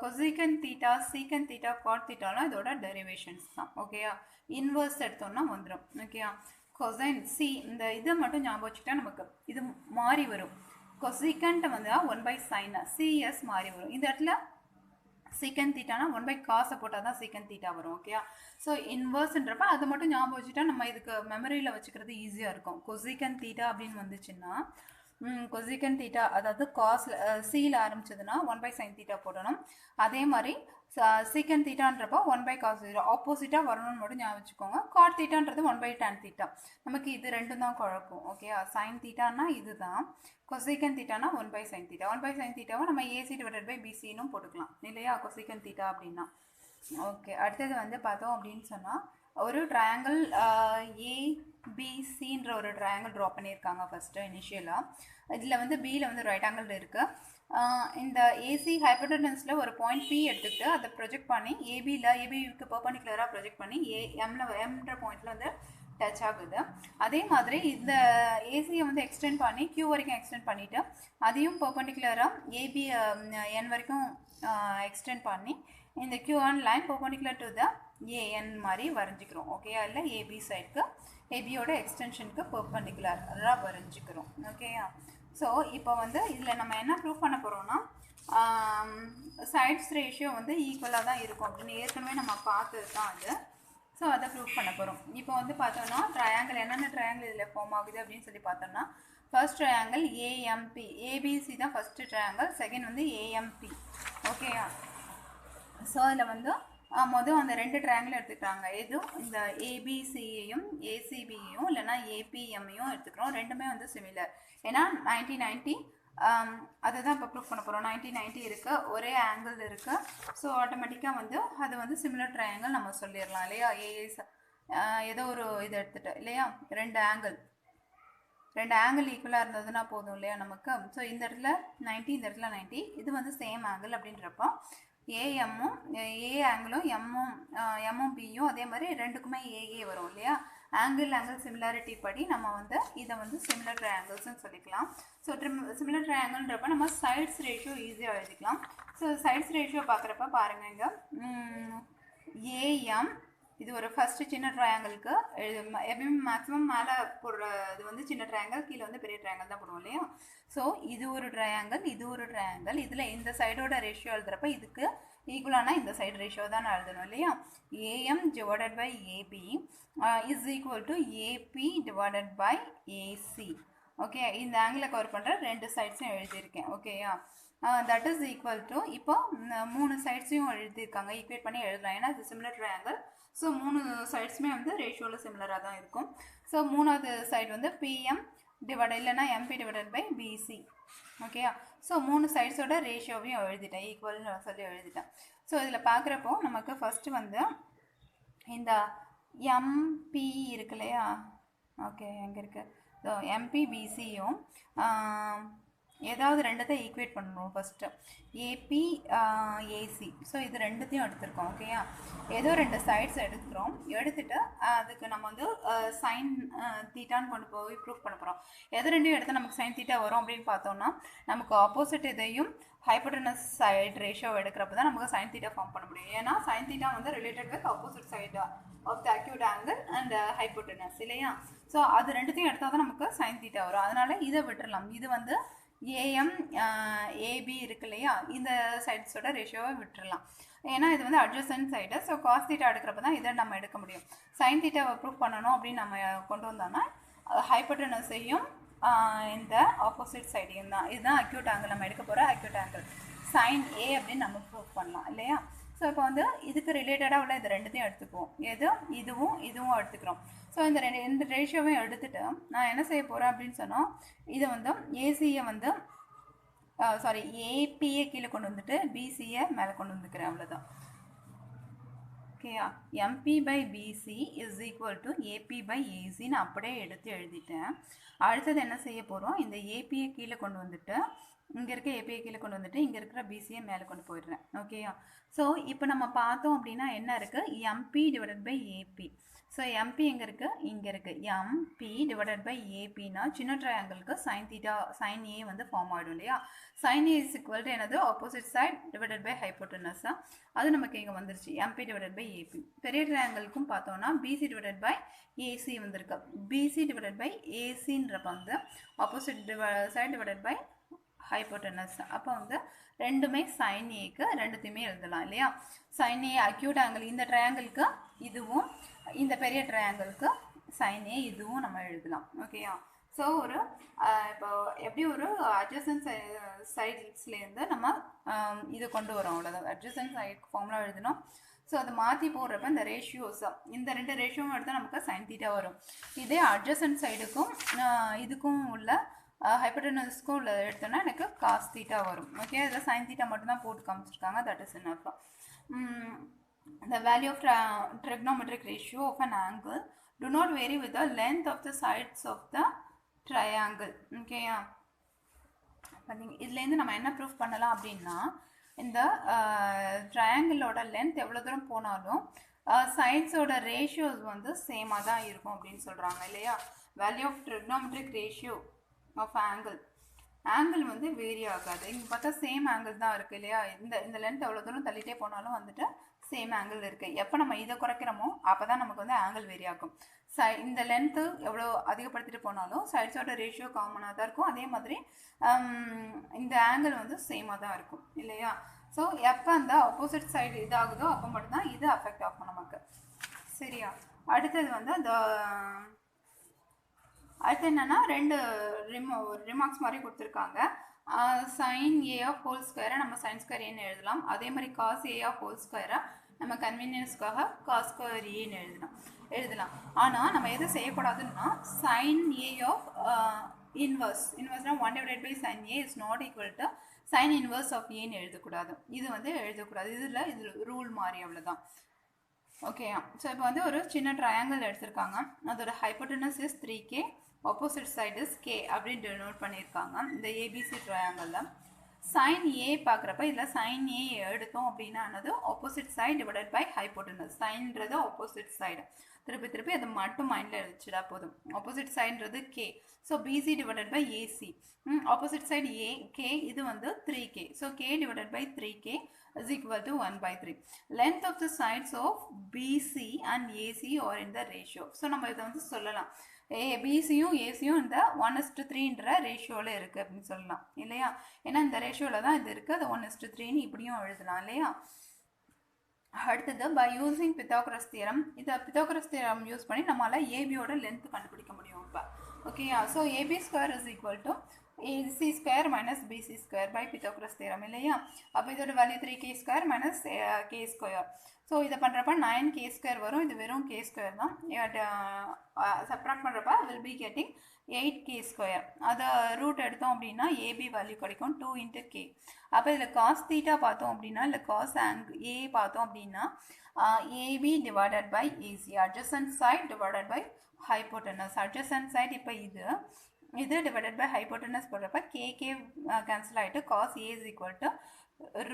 cosecant theta, secant theta, cot தீட்டாலாம் இதோட டெரிவேஷன்ஸ் தான். ஓகேயா. இன்வர்ஸ் எடுத்தோம்னா வந்துடும். ஓகேயா. கொசைன் சி இந்த இதை மட்டும் ஞாபகம் வச்சுக்கிட்டா நமக்கு இது மாறி வரும். கொசிகன்ட் வந்து 1/sin, சிஎஸ் மாறி வரும். இந்த இடத்துல சீக்கன் தீட்டானா 1/cos போட்டால் தான் சீக்கன் தீட்டா வரும். ஓகேயா. ஸோ இன்வர்ஸ்ன்றப்ப அதை மட்டும் ஞாபகம் வச்சுட்டா நம்ம இதுக்கு மெமரியில் வச்சுக்கிறது ஈஸியாக இருக்கும். கொசிகன் தீட்டா அப்படின்னு வந்துச்சுன்னா கொசிகன் தீட்டா அதாவது காஸ்ல சியில் ஆரம்பிச்சதுன்னா 1/sin தீட்டா போடணும். அதே மாதிரி சீக்கன் தீட்டான்றப்போ 1/cos தீட்டா ஆப்போசிட்டாக வரணும்னு மட்டும் ஞாபகம் வச்சுக்கோங்க. காட் தீட்டான்றது 1/tan தீட்டா. நமக்கு இது ரெண்டும் தான் குழப்பம். ஓகே. சைன் தீட்டானா இதுதான், கொசிகன் தீட்டானா 1/sin தீட்டா. 1/sin தீட்டாவை நம்ம ஏசி டிவைடட் பை பிசின்னு போட்டுக்கலாம் இல்லையா கொசிகன் தீட்டா அப்படின்னா. ஓகே. அடுத்தது வந்து பார்த்தோம் அப்படின்னு சொன்னால் ஒரு ட்ரையாங்கிள் ஏபிசின்ற ஒரு ட்ரையாங்கிள் ட்ரா பண்ணியிருக்காங்க ஃபஸ்ட்டு இனிஷியலாக. இதில் வந்து பியில் வந்து ரைட் ஆங்கிள் இருக்குது. இந்த ஏசி ஹைப்போட்டெனஸில் ஒரு பாயிண்ட் பி எடுத்துக்கிட்டு அதை ப்ரொஜெக்ட் பண்ணி ஏபிக்கு பர்பண்டிகுலராக ப்ரொஜெக்ட் பண்ணி எம்ன்ற பாயிண்டில் வந்து டச் ஆகுது. அதே மாதிரி இந்த ஏசியை வந்து எக்ஸ்டெண்ட் பண்ணி கியூ வரைக்கும் எக்ஸ்டெண்ட் பண்ணிவிட்டு அதையும் பர்பண்டிகுலராக ஏபி என் வரைக்கும் எக்ஸ்டெண்ட் பண்ணி இந்த Q1 line perpendicular to the AN மாதிரி வரைஞ்சிக்கிறோம். ஓகேயா. இல்லை ஏபி சைடுக்கு ஏபியோட எக்ஸ்டென்ஷனுக்கு பர்பண்டிகுலராக வரைஞ்சிக்கிறோம். ஓகேயா. ஸோ இப்போ வந்து இதில் நம்ம என்ன ப்ரூவ் பண்ண போகிறோம்னா சைட்ஸ் ரேஷியோ வந்து ஈக்குவலாக தான் இருக்கும் அப்படின்னு ஏற்கனவே நம்ம பார்த்தது தான் அது. ஸோ அதை ப்ரூவ் பண்ண போகிறோம். இப்போ வந்து பார்த்தோம்னா ட்ரையாங்கிள் என்னென்ன ட்ரையாங்கிள் இதில் ஃபார்ம் ஆகுது அப்படின்னு சொல்லி பார்த்தோம்னா ஃபர்ஸ்ட் ட்ரையாங்கிள் ஏஎம்பி, ஏபிசி தான் ஃபஸ்ட்டு ட்ரையாங்கிள், செகண்ட் வந்து ஏஎம்பி. ஓகேயா. ஸோ அதில் வந்து மொதல் அந்த ரெண்டு ட்ரையாங்கிள் எடுத்துக்கிறாங்க. எதுவும் இந்த ஏபிசியையும் ஏசிபியையும் இல்லைனா ஏபிஎம்மையும் எடுத்துக்கிறோம். ரெண்டுமே வந்து சிமிலர். ஏன்னா 1990 அதை தான் இப்போ ப்ரூவ் பண்ண போகிறோம். 1990 இருக்குது, ஒரே ஆங்கிள் இருக்குது. ஸோ ஆட்டோமேட்டிக்காக வந்து அது வந்து சிமிலர் ட்ரையாங்கிள் நம்ம சொல்லிடலாம் இல்லையா. ஏதோ ஒரு இதை எடுத்துகிட்டு இல்லையா ரெண்டு ஆங்கிள் ஈக்குவலாக இருந்ததுன்னா போதும் இல்லையா நமக்கு. ஸோ இந்த இடத்துல 90, இந்த இடத்துல 90, இது வந்து சேம் ஆங்கிள் அப்படின்றப்போ ஏஎம்மும் ஏ ஆங்கிளும் எம்மும் பியும் அதே மாதிரி ரெண்டுக்குமே ஏஏ வரும் இல்லையா. ஆங்கிள் சிமிலாரிட்டி படி நம்ம வந்து இதை வந்து சிமிலர் ட்ரையாங்கிள்ஸ்னு சொல்லிக்கலாம். ஸோ சிமிலர் ட்ரையாங்கிள்ன்றப்ப நம்ம சைட்ஸ் ரேஷியோ ஈஸியாக எழுதிக்கலாம். ஸோ சைட்ஸ் ரேஷியோ பார்க்குறப்ப பாருங்கள் இங்கே ஏஎம் இது ஒரு ஃபர்ஸ்ட் சின்ன ட்ரையாங்கிளுக்கு எப்பயுமே மேக்ஸிமம் மேலே போடுற இது வந்து சின்ன ட்ரையாங்கிள், கீழே வந்து பெரிய ட்ரையாங்கிள் தான் போடுவோம் இல்லையா. ஸோ இது ஒரு ட்ரையாங்கிள், இது ஒரு ட்ரையாங்கிள். இதில் இந்த சைடோட ரேஷியோ எழுதுறப்ப இதுக்கு ஈக்குவலான இந்த சைடு ரேஷியோ தான் நான் எழுதணும் இல்லையா. AM divided by AB is equal to AB divided by AC. Okay, இந்த ஆங்கிளை கவர் பண்ணுற ரெண்டு சைட்ஸையும் எழுதியிருக்கேன். ஓகேயா, தட் இஸ் ஈக்குவல் டு இப்போ 3 சைட்ஸையும் எழுதியிருக்காங்க. ஈக்குவேட் பண்ணி எழுதலாம், ஏன்னா இது சிமிலர் ட்ரையாங்கிள். ஸோ 3 சைட்ஸுமே வந்து ரேஷியோவில் சிமிலராக தான் இருக்கும். ஸோ 3வது சைடு வந்து பிஎம் டிவைட் இல்லைன்னா எம்பி டிவைடட் பை பிசி. ஓகேயா, ஸோ 3 சைட்ஸோட ரேஷியோவையும் எழுதிட்டேன், ஈக்குவல்னு சொல்லி எழுதிட்டேன். ஸோ இதில் பார்க்குறப்போ நமக்கு ஃபஸ்ட்டு வந்து இந்த எம்பி இருக்கு இல்லையா. ஓகே, எங்கே இருக்குது? ஸோ எம்பிபிசியும் ஏதாவது ரெண்டுத்தை ஈக்குவேட் பண்ணணும். First AB AC. ஸோ இது ரெண்டுத்தையும் எடுத்துருக்கோம். ஓகேயா, ஏதோ 2 சைட்ஸ் எடுத்துக்கிறோம். எடுத்துகிட்டு அதுக்கு நம்ம வந்து சைன் தீட்டான்னு கொண்டு போய் ப்ரூஃப் பண்ண போகிறோம். எது ரெண்டையும் எடுத்து நமக்கு சைன் தீட்டா வரும் அப்படின்னு பார்த்தோம்னா, நமக்கு ஆப்போசிட் இதையும் ஹைப்போட்டனஸ் சைடு ரேஷியோ எடுக்கிறப்ப தான் நமக்கு சைன் தீட்டா ஃபார்ம் பண்ண முடியும். ஏன்னா சைன் தீட்டா வந்து related with opposite side of the acute angle and hypotenuse இல்லையா. ஸோ அது ரெண்டுத்தையும் எடுத்தால் தான் நமக்கு சைன் தீட்டா வரும். அதனால இதை விட்டுடலாம். இது வந்து ஏஎம் ஏபி இருக்கு இல்லையா, இந்த சைட்ஸோட ரேஷியோவை விட்டுடலாம். ஏன்னா இது வந்து adjacent side. So cos theta எடுக்கிறப்ப தான் இதை நம்ம எடுக்க முடியும். சைன் தீட்டாவை ப்ரூவ் பண்ணணும் அப்படின்னு நம்ம கொண்டு வந்தோம்னா ஹைப்போட்டனஸையும் இந்த ஆப்போசிட் சைடையும் தான், இதுதான் அக்யூட் ஆங்கிள். நம்ம எடுக்க போகிற அக்யூட் ஆங்கிள் சைன் ஏ அப்படின்னு நம்ம ப்ரூவ் பண்ணலாம் இல்லையா. ஸோ இப்போ வந்து இதுக்கு ரிலேட்டடாக உள்ள இது ரெண்டுத்தையும் எடுத்துக்குவோம். இதுவும் எடுத்துக்கிறோம். ஸோ இந்த ரேஷியோவையும் எடுத்துகிட்டு நான் என்ன செய்ய போகிறேன் அப்படின்னு சொன்னால், இதை வந்து ஏசியை வந்து ஏபியை கீழே கொண்டு வந்துட்டு பிசியை மேலே கொண்டு வந்துக்கிறேன், அவ்வளோதான். ஓகேயா, MB by BC is equal to AB by ஏசின்னு அப்படியே எடுத்து எழுதிட்டேன். அடுத்தது என்ன செய்ய போகிறோம், இந்த ஏபியை கீழே கொண்டு வந்துட்டு இங்கே இருக்க ஏபியை கீழே கொண்டு வந்துட்டு இங்கே இருக்கிற பிசியை மேலே கொண்டு போயிடுறேன். ஓகேயா, ஸோ இப்போ நம்ம பார்த்தோம் அப்படின்னா என்ன இருக்குது, MB divided by AB. So MB எங்கே இருக்குது, இங்கே இருக்குது. எம்பி டிவைடட் பை ஏபின்னா சின்ன ட்ரையாங்கிளுக்கு சைன் தீட்டா சைன் ஏ வந்து ஃபார்ம் ஆகிடும் இல்லையா. Sine A is equal to என்னது, opposite side divided by hypotenuse. அது நமக்கு இங்கே வந்துருச்சு, எம்பி டிவைடட் பை ஏபி. பெரிய ட்ரையாங்கிளுக்கும் பார்த்தோன்னா பிசி டிவைடட் பை ஏசி வந்திருக்கு. பிசி டிவைடட் பை ஏசின்றப்ப வந்து opposite side divided by hypotenuse. அப்போ வந்து ரெண்டுமே சைன் ஏக்கு ரெண்டுத்தையுமே எழுதலாம் இல்லையா. சைன் ஏ அக்யூட் ஆங்கிள் இந்த ட்ரையாங்கிளுக்கு இதுவும், இந்த பெரிய ட்ரையாங்கிளுக்கு சைன் ஏ இதுவும் நம்ம எழுதலாம். ஓகேயா, ஸோ ஒரு இப்போ எப்படி ஒரு அட்ஜசன்ட் சைட்ஸ்லேருந்து நம்ம இது கொண்டு வரோம், அவ்வளோதான். அட்ஜசன்ட் சைட் ஃபார்முலா எழுதணும். ஸோ அதை மாற்றி போடுறப்ப இந்த ரேஷியோஸ், இந்த 2 ரேஷியோவும் எடுத்தால் நமக்கு சைன் தீட்டா வரும். இதே அட்ஜசன்ட் சைடுக்கும் இதுக்கும் உள்ள ஹைப்போட்டனஸ்க்கும் உள்ள எடுத்தோன்னா எனக்கு காஸ் தீட்டா வரும். ஓகே, இதில் சைன் தீட்டா மட்டும்தான் போட்டு காமிச்சிருக்காங்க. That is enough. The value of trigonometric ratio of an angle do not vary with the length of the sides of the triangle. ஓகேயா, இதுலேருந்து நம்ம என்ன ப்ரூஃப் பண்ணலாம் அப்படின்னா, இந்த ட்ரையாங்கிளோட லென்த் எவ்வளோ தூரம் போனாலும் சைட்ஸோட ரேஷியோஸ் வந்து சேமாக தான் இருக்கும் அப்படின்னு சொல்கிறாங்க இல்லையா. Value of trigonometric ratio of angle வந்து வேரி ஆகாது. இங்கே பார்த்தா சேம் ஆங்கிள் தான் இருக்குது இல்லையா. இந்த லென்த் எவ்வளோ தூரம் தள்ளிட்டே போனாலும் வந்துட்டு சேம் ஆங்கிள் இருக்குது. எப்போ நம்ம இதை குறைக்கிறோமோ அப்போ தான் நமக்கு வந்து ஆங்கிள் வேரி ஆகும். இந்த லென்த்து எவ்வளோ அதிகப்படுத்திட்டு போனாலும் சைட்ஸோட ரேஷியோ காமனாக தான் இருக்கும். அதே மாதிரி இந்த ஆங்கிள் வந்து சேமாக தான் இருக்கும் இல்லையா. ஸோ எப்போ அந்த ஆப்போசிட் சைடு இதாகுதோ அப்போ மட்டும்தான் இது அஃபெக்ட் ஆகும் நமக்கு. சரியா, அடுத்தது வந்து அந்த அடுத்து என்னென்னா 2 ரிமார்க்ஸ் மாதிரி கொடுத்துருக்காங்க. சைன் ஏ ஆஃப் ஹோல் ஸ்கொயரை நம்ம சைன் ஸ்கொயர் ஏன்னு எழுதலாம். அதே மாதிரி காஸ் ஏ ஆஃப் ஹோல் ஸ்கொயரை நம்ம கன்வீனியன்ஸ்க்காக காஸ் ஸ்கொயர் ஏன்னு எழுதலாம். ஆனால் நம்ம எதுவும் செய்யக்கூடாதுன்னா சைன் ஏ ஆஃப் இன்வர்ஸ்னா 1 divided by sine A is not equal to sine inverse of ஏன்னு எழுதக்கூடாது. இது வந்து எழுதக்கூடாது. இது ரூல் மாதிரி, அவ்வளோதான். ஓகே, ஸோ இப்போ வந்து ஒரு சின்ன ட்ரையாங்கிள் எடுத்திருக்காங்க. அதோட hypotenuse is 3K, opposite side is K அப்படின்னு டெனோட் பண்ணியிருக்காங்க இந்த ஏபிசி ட்ரையாங்கிளில். சைன் ஏ பார்க்குறப்ப இதில் சைன் ஏ எடுத்தோம் அப்படின்னா என்னது, opposite side divided by hypotenuse. சைன்றது ஆப்போசிட் சைடு, திருப்பி அதை மட்டும் மைண்டில் எழுதிச்சிடா போதும். ஆப்போசிட் சைடுன்றது K, so BC divided by AC. Opposite side K, இது வந்து 3K, so K divided by 3K is equal to 1 by 3. Length of the sides of BC and AC are in the ratio. So நம்ம இதை வந்து சொல்லலாம் பிசியும் ஏசியும் இந்த 1:3ன்ற ரேஷியோவில் இருக்குது அப்படின்னு சொல்லலாம் இல்லையா. ஏன்னா இந்த ரேஷியோவில் தான் இது இருக்குது, அது 1:3ன்னு இப்படியும் எழுதலாம் இல்லையா. அடுத்தது பை யூஸிங் பித்தாகரஸ் தியரம். இதை பித்தாகரஸ் தியரம் யூஸ் பண்ணி நம்மளால் ஏபியோட லென்த் கண்டுபிடிக்க முடியும் இப்போ. ஓகேயா. So AB square is equal to AC square minus BC square by Pythagoras theorem இல்லையா. அப்போ இதோட value 3k square minus k square. So இதை பண்ணுறப்ப 9k square வரும், இது வெறும் k square தான். சப்ராக்ட் பண்ணுறப்ப will be getting 8k square. அதை ரூட் எடுத்தோம் அப்படின்னா ஏபி வேல்யூ கிடைக்கும் 2 into k. அப்போ இதில் காஸ் தீட்டா பார்த்தோம் அப்படின்னா இல்லை காஸ் ஏ பார்த்தோம் அப்படின்னா AB divided by AC, adjacent side divided by hypotenuse. Adjacent side இப்போ இது டிவைடட் பை ஹைப்போட்டனஸ் போடுறப்ப கேகே கேன்சல் ஆகிட்டு cos A is equal to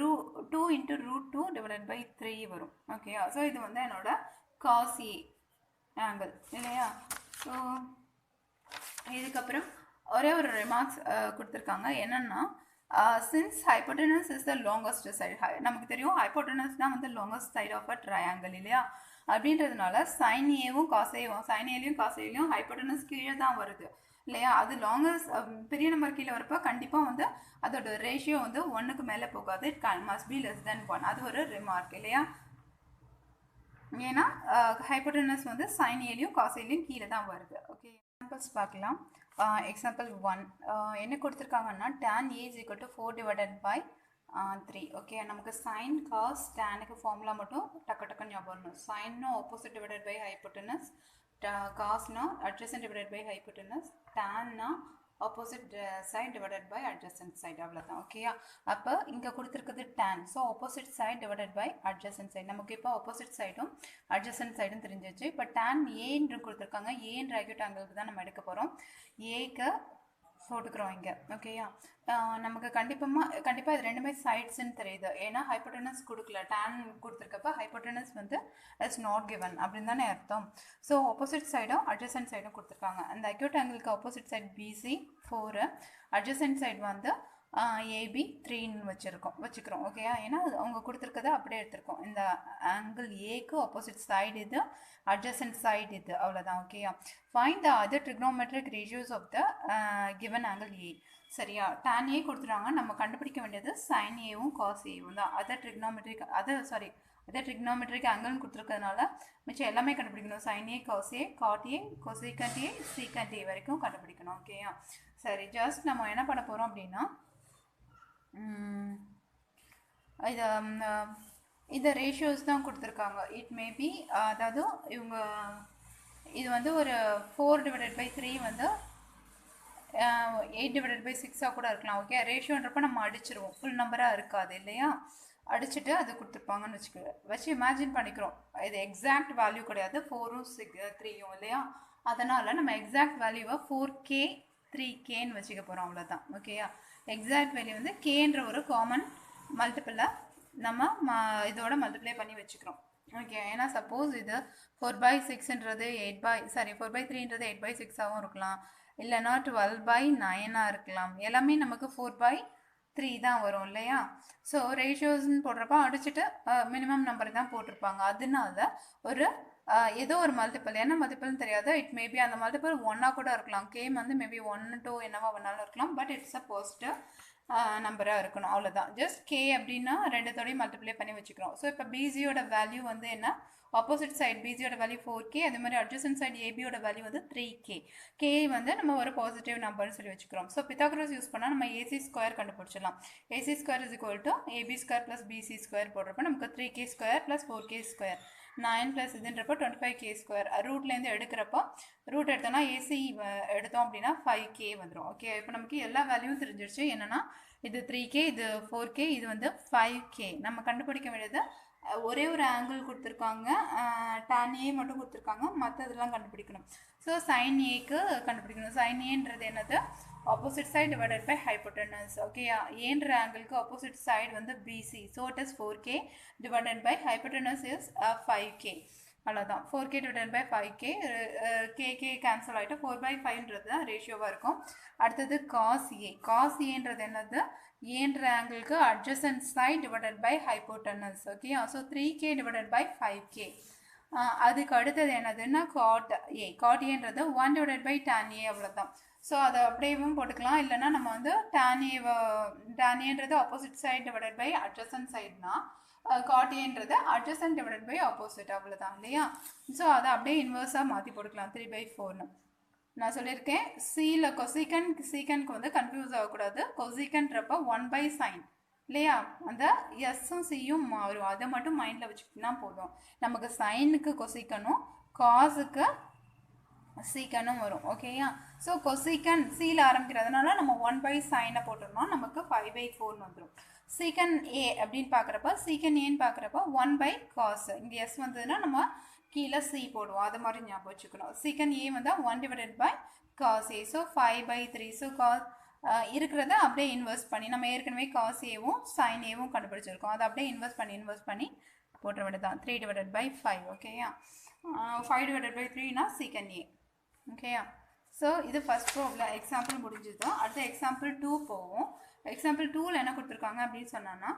2 into √2 divided by 3 வரும். ஓகேயா. ஸோ இது வந்து என்னோட காஸ் ஏ ஆங்கிள் இல்லையா. ஸோ இதுக்கப்புறம் ஒரே ஒரு ரிமார்க்ஸ் கொடுத்துருக்காங்க என்னென்னா since hypotenuse is the longest side. நமக்கு தெரியும் ஹைப்போட்டனஸ் தான் வந்து longest side of a triangle இல்லையா. அப்படின்றதுனால சைன் ஏவும் காசேவும் சைன் ஏலையும் காசேலையும் ஹைப்போட்டனஸ் கீழே தான் வருது இல்லையா. அது லாங்கஸ்ட் பெரிய நம்பர் கீழே வரப்போ கண்டிப்பாக வந்து அதோட ரேஷியோ வந்து 1க்கு மேலே போகாது. It must be less than 1. அது ஒரு ரிமார்க் இல்லையா. ஏன்னா ஹைப்போட்டனஸ் வந்து சைன் ஏலையும் காசேலையும் கீழே தான் வருது. ஓகே, எக்ஸாம்பிள்ஸ் பார்க்கலாம். எக்ஸாம்பிள் 1 என்ன கொடுத்துருக்காங்கன்னா tan A is equal to 4 divided by 3. Okay, நமக்கு சைன் காஸ் டேனுக்கு ஃபார்முலா மட்டும் டக்கு ஞாபகம் வரணும். சைன்னா ஆப்போசிட் டிவைடட் பை ஹைப்போட்டனஸ், காஸ்னா adjacent divided by hypotenuse, tanனா opposite side divided by adjacent side. அவ்வளோதான். ஓகேயா. அப்போ இங்கே கொடுத்துருக்குது tan. So opposite side divided by adjacent side. நமக்கு இப்போ opposite சைடும் adjacent சைடும் தெரிஞ்சிச்சு. இப்போ tan ஏன்னு கொடுத்துருக்காங்க. ஏன்ற acute angle தான் நம்ம எடுக்க போகிறோம். ஏக்கு போட்டுக்கிறோம் இங்கே. ஓகேயா. நமக்கு கண்டிப்பாக இது ரெண்டுமே சைட்ஸ்ன்னு தெரியுது. ஏன்னா ஹைப்போட்டனஸ் கொடுக்கல, டேன் கொடுத்துருக்கப்ப ஹைப்போட்டனஸ் வந்து இட்ஸ் நாட் கிவன் அப்படின்னு தானே அர்த்தம். ஸோ ஆப்போசிட் சைடும் அட்ஜசன்ட் சைடும் கொடுத்துருக்காங்க. அந்த அக்யூட் ஆங்கிளுக்கு opposite side BC 4, adjacent side வந்து ஏபி 3ன்னு வச்சுக்கிறோம். ஓகேயா. ஏன்னா அவங்க கொடுத்துருக்கதை அப்படியே எடுத்திருக்கோம். இந்த ஆங்கிள் ஏக்கு ஆப்போசிட் சைடு இது, அட்ஜசன்ட் சைடு இது, அவ்வளோதான். ஓகேயா. Find the other trigonometric ratios of the given angle A. சரியா. tan ஏ கொடுத்துருவாங்க, நம்ம கண்டுபிடிக்க வேண்டியது சைன் ஏவும் காஸ் ஏவும் தான். அதர் ட்ரிக்னோமெட்ரிக் ஆங்கிள்னு கொடுத்துருக்கிறதுனால மிச்சம் எல்லாமே கண்டுபிடிக்கணும். Sine A, cos A, cot A, cosecant A, secant A வரைக்கும் கண்டுபிடிக்கணும். ஓகேயா. சரி, ஜஸ்ட் நம்ம என்ன பண்ண போகிறோம் அப்படின்னா இதை ரேஷியோஸ் தான் கொடுத்துருக்காங்க. இட் மேபி அதாவது இவங்க இது வந்து ஒரு 4 டிவைடட் பை 3 வந்து 8 டிவைடட் பை 6 கூட இருக்கலாம். ஓகே, ரேஷியோன்றப்ப நம்ம அடிச்சிருவோம், ஃபுல் நம்பராக இருக்காது இல்லையா. அடிச்சுட்டு அது கொடுத்துருப்பாங்கன்னு வச்சு இமேஜின் பண்ணிக்கிறோம். இது எக்ஸாக்ட் வேல்யூ கிடையாது, 4ம் 3யும் இல்லையா. அதனால் நம்ம எக்ஸாக்ட் வேல்யூவை 4k 3kன்னு வச்சுக்க போகிறோம், அவ்வளோதான். ஓகேயா. எக்ஸாக்ட் வேல்யூ வந்து கேன்ற ஒரு காமன் மல்டிப்பிளை நம்ம இதோட மல்டிப்ளை பண்ணி வச்சுக்கிறோம். ஓகே. ஏன்னா சப்போஸ் இது 4/6ன்றது 4/3ன்றது 8/6ஆகவும் இருக்கலாம், இல்லைனா 12/9 இருக்கலாம். எல்லாமே நமக்கு 4/3 தான் வரும் இல்லையா. ஸோ ரேஷியோஸ்ன்னு போடுறப்ப அடிச்சுட்டு மினிமம் நம்பர் தான் போட்டிருப்பாங்க. அதனால ஒரு ஏதோ ஒரு மல்டிபிள், என்ன மல்டிபிள்னு தெரியாது. இட் மேபி அந்த மல்டிபிள் 1 கூட இருக்கலாம். கேம் வந்து மேபி 1, 2 என்னவா வேணாலும் இருக்கலாம். பட் இட்ஸ் அ பாசிட்டிவ் நம்பராக இருக்கணும், அவ்வளோதான். ஜஸ்ட் கே அப்படின்னா ரெண்டுத்தோடையும் மல்டிப்ளை பண்ணி வச்சுக்கிறோம். ஸோ இப்போ பிசியோட வேல்யூ வந்து என்ன, ஆப்போசிட் சைட் பிசியோட வேல்யூ 4k, அதே மாதிரி அட்ஜசன்ட் சைட் ஏபியோட வேல்யூ வந்து 3k. கே வந்து நம்ம ஒரு பாசிட்டிவ் நம்பர்னு சொல்லி வச்சுக்கிறோம். ஸோ பித்தாகரஸ் யூஸ் பண்ணால் நம்ம ஏசி ஸ்கொயர் கண்டுபிடிச்சிடலாம். AC square is equal to AB square plus BC square போடுறப்ப நமக்கு 3k square plus 4k square 9 plus இதுன்றப்போ 25k ஸ்கொயர். ரூட்லேருந்து எடுக்கிறப்போ ரூட் எடுத்தோம்னா ஏசி எடுத்தோம் அப்படின்னா 5k வந்துடும். ஓகே, இப்போ நமக்கு எல்லா வேல்யூவும் தெரிஞ்சிருச்சு. என்னென்னா இது 3k, இது 4k, இது வந்து 5k. நம்ம கண்டுபிடிக்க வேண்டியது ஒரே ஒரு ஆங்கிள் கொடுத்துருக்காங்க, tan A மட்டும் கொடுத்துருக்காங்க, மற்றதெல்லாம் கண்டுபிடிக்கணும். ஸோ சைன் ஏக்கு கண்டுபிடிக்கணும். சைன் ஏன்றது என்னது, opposite side divided by hypotenuse. ஓகேயா. ஏன்ற ஆங்கிளுக்கு ஆப்போசிட் சைடு வந்து BC. So it is 4k divided by hypotenuse is 5k. அவ்வளோதான். 4k divided by 5k, KK cancel ஆகிட்டு 4/5ன்றது தான் ரேஷியோவாக இருக்கும். அடுத்தது காஸ் ஏ. காஸ் ஏன்றது என்னது, ஏன்ற ஆங்கிளுக்கு adjacent side divided by hypotenuse. Okay, so 3k divided by 5k. அதுக்கு அடுத்தது என்னதுன்னா cot a. cot aன்றது 1 divided by tan a அவ்வளோதான். ஸோ அதை அப்படியேவும் போட்டுக்கலாம், இல்லைன்னா நம்ம வந்து tan aன்றது opposite side divided by adjacent சைட்னா cot aன்றது adjacent divided by opposite அவ்வளோதான் இல்லையா. ஸோ அதை அப்படியே இன்வர்ஸாக மாற்றி போட்டுக்கலாம் 3/4ன்னு. நான் சொல்லியிருக்கேன் சியில் சீக்கனுக்கு வந்து கன்ஃபியூஸ் ஆகக்கூடாது. கொசிக்கன்றப்ப 1/sin இல்லையா, அந்த எஸ்ஸும் சியும் மாறும், அதை மட்டும் மைண்டில் வச்சுக்கிட்டா போதும். நமக்கு சைனுக்கு கொசிக்கனும் காஸுக்கு சீக்கனும் வரும். ஓகேயா, ஸோ கொசிக்கன் சியில் ஆரம்பிக்கிறதுனால நம்ம 1/sin போட்டுருந்தோம், நமக்கு 5/4 வந்துடும். சீக்கன் ஏ அப்படின்னு பார்க்குறப்ப சீக்கன் ஏன்னு பார்க்குறப்ப 1/cos, இங்கே எஸ் வந்ததுன்னா நம்ம கீழே சி போடுவோம், அது மாதிரி ஞாபகம் வச்சுக்கணும். சீக்கன் ஏ வந்தால் 1 divided by cos a, so 5/3. So cos இருக்கிறத அப்படியே இன்வெர்ஸ் பண்ணி நம்ம ஏற்கனவே காஸ் ஏவும் சைன் ஏவும் கண்டுபிடிச்சிருக்கோம், அதை அப்படியே இன்வெர்ஸ் பண்ணி போட்டுற வேண்டியதான் 3 divided by 5. ஓகேயா, 5 divided by 3னா சீக்கன் ஏ. ஓகேயா, ஸோ இது ஃபஸ்ட் ப்ராப்ளம் எக்ஸாம்பிள் முடிஞ்சது. அடுத்த எக்ஸாம்பிள் 2 போவோம். எக்ஸாம்பிள் 2ல் என்ன கொடுத்துருக்காங்க அப்படின்னு சொன்னோன்னா,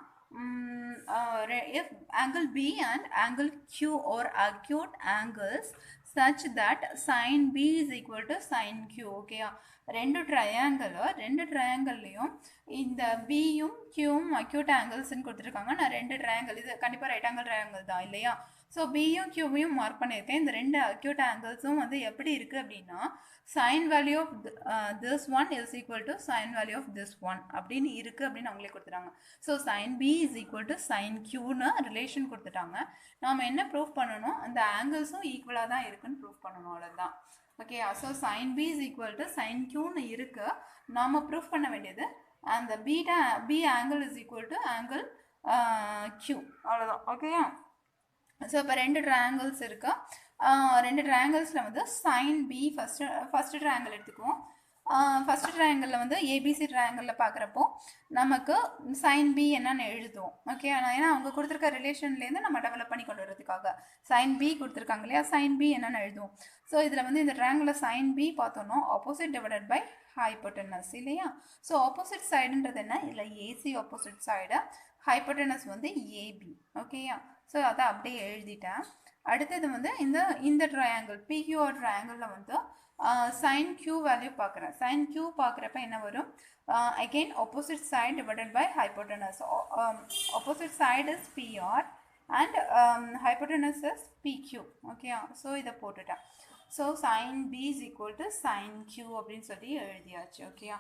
if angle B and angle Q or acute angles such that sin B is equal to sin Q. ஓகேயா, ரெண்டு ட்ரையாங்கிள்லையும் இந்த பியும் கியூவும் அக்யூட் ஆங்கிள்ஸ்ன்னு கொடுத்துருக்காங்க. நான் ரெண்டு ட்ரையாங்கிள், இது கண்டிப்பாக ரைட் ஆங்கிள் ட்ரையாங்கிள் தான் இல்லையா. ஸோ பியும் கியூவையும் மார்க் பண்ணியிருக்கேன். இந்த ரெண்டு அக்யூட் ஆங்கிள்ஸும் வந்து எப்படி இருக்குது அப்படின்னா, sin value of this one is equal to sin value of this one அப்படின்னு இருக்குது அப்படின்னு அவங்களே கொடுத்துட்டாங்க. So sin B is equal to sin Qன்னு ரிலேஷன் கொடுத்துட்டாங்க. நாம் என்ன ப்ரூஃப் பண்ணணும், அந்த ஆங்கிள்ஸும் ஈக்குவலாக தான் இருக்குன்னு ப்ரூஃப் பண்ணணும், அவ்வளோதான். Okay, so sin B is equal to sin Qன்னு இருக்குது. நாம் ப்ரூஃப் பண்ண வேண்டியது அந்த B angle is equal to angle Q, அவ்வளோதான். ஓகேயா, ஸோ இப்போ ரெண்டு ட்ரையாங்கிள்ஸ் இருக்கா, ரெண்டு ட்ரையாங்கிள்ஸில் வந்து sin B ஃபஸ்ட்டு ட்ரையாங்கிள் எடுத்துக்குவோம். ஃபஸ்ட்டு ட்ரையாங்கிளில் வந்து ஏபிசி ட்ரையாங்கிளில் பார்க்குறப்போ நமக்கு sin B என்னன்னு எழுதுவோம். ஓகே, ஏன்னா அவங்க கொடுத்துருக்க ரிலேஷன்லேருந்து நம்ம டெவலப் பண்ணி கொண்டு வரதுக்காக sin B கொடுத்துருக்காங்க இல்லையா, sin B என்னென்னு எழுதுவோம். ஸோ இதில் வந்து இந்த ட்ரையாங்கிளில் sin B பார்த்தோன்னா ஆப்போசிட் டிவைடட் பை ஹைப்போட்டனஸ் இல்லையா. ஸோ ஆப்போசிட் சைடுன்றது என்ன, இல்லை ஏசி ஆப்போசிட் சைடு, ஹைப்போட்டனஸ் வந்து ஏபி. ஓகேயா, ஸோ அதை அப்படியே எழுதிட்டேன். அடுத்தது வந்து இந்த ட்ரையாங்கிள் பிக்யூஆர் ட்ரையாங்கிளில் வந்து sin Q வேல்யூ பார்க்குறேன். sin Q பார்க்குறப்ப என்ன வரும், again opposite side divided by hypotenuse. Opposite side is PR and hypotenuse is PQ. Okay, so இதை போட்டுட்டேன். So sin B is equal to sin Q அப்படின்னு சொல்லி எழுதியாச்சு. ஓகே,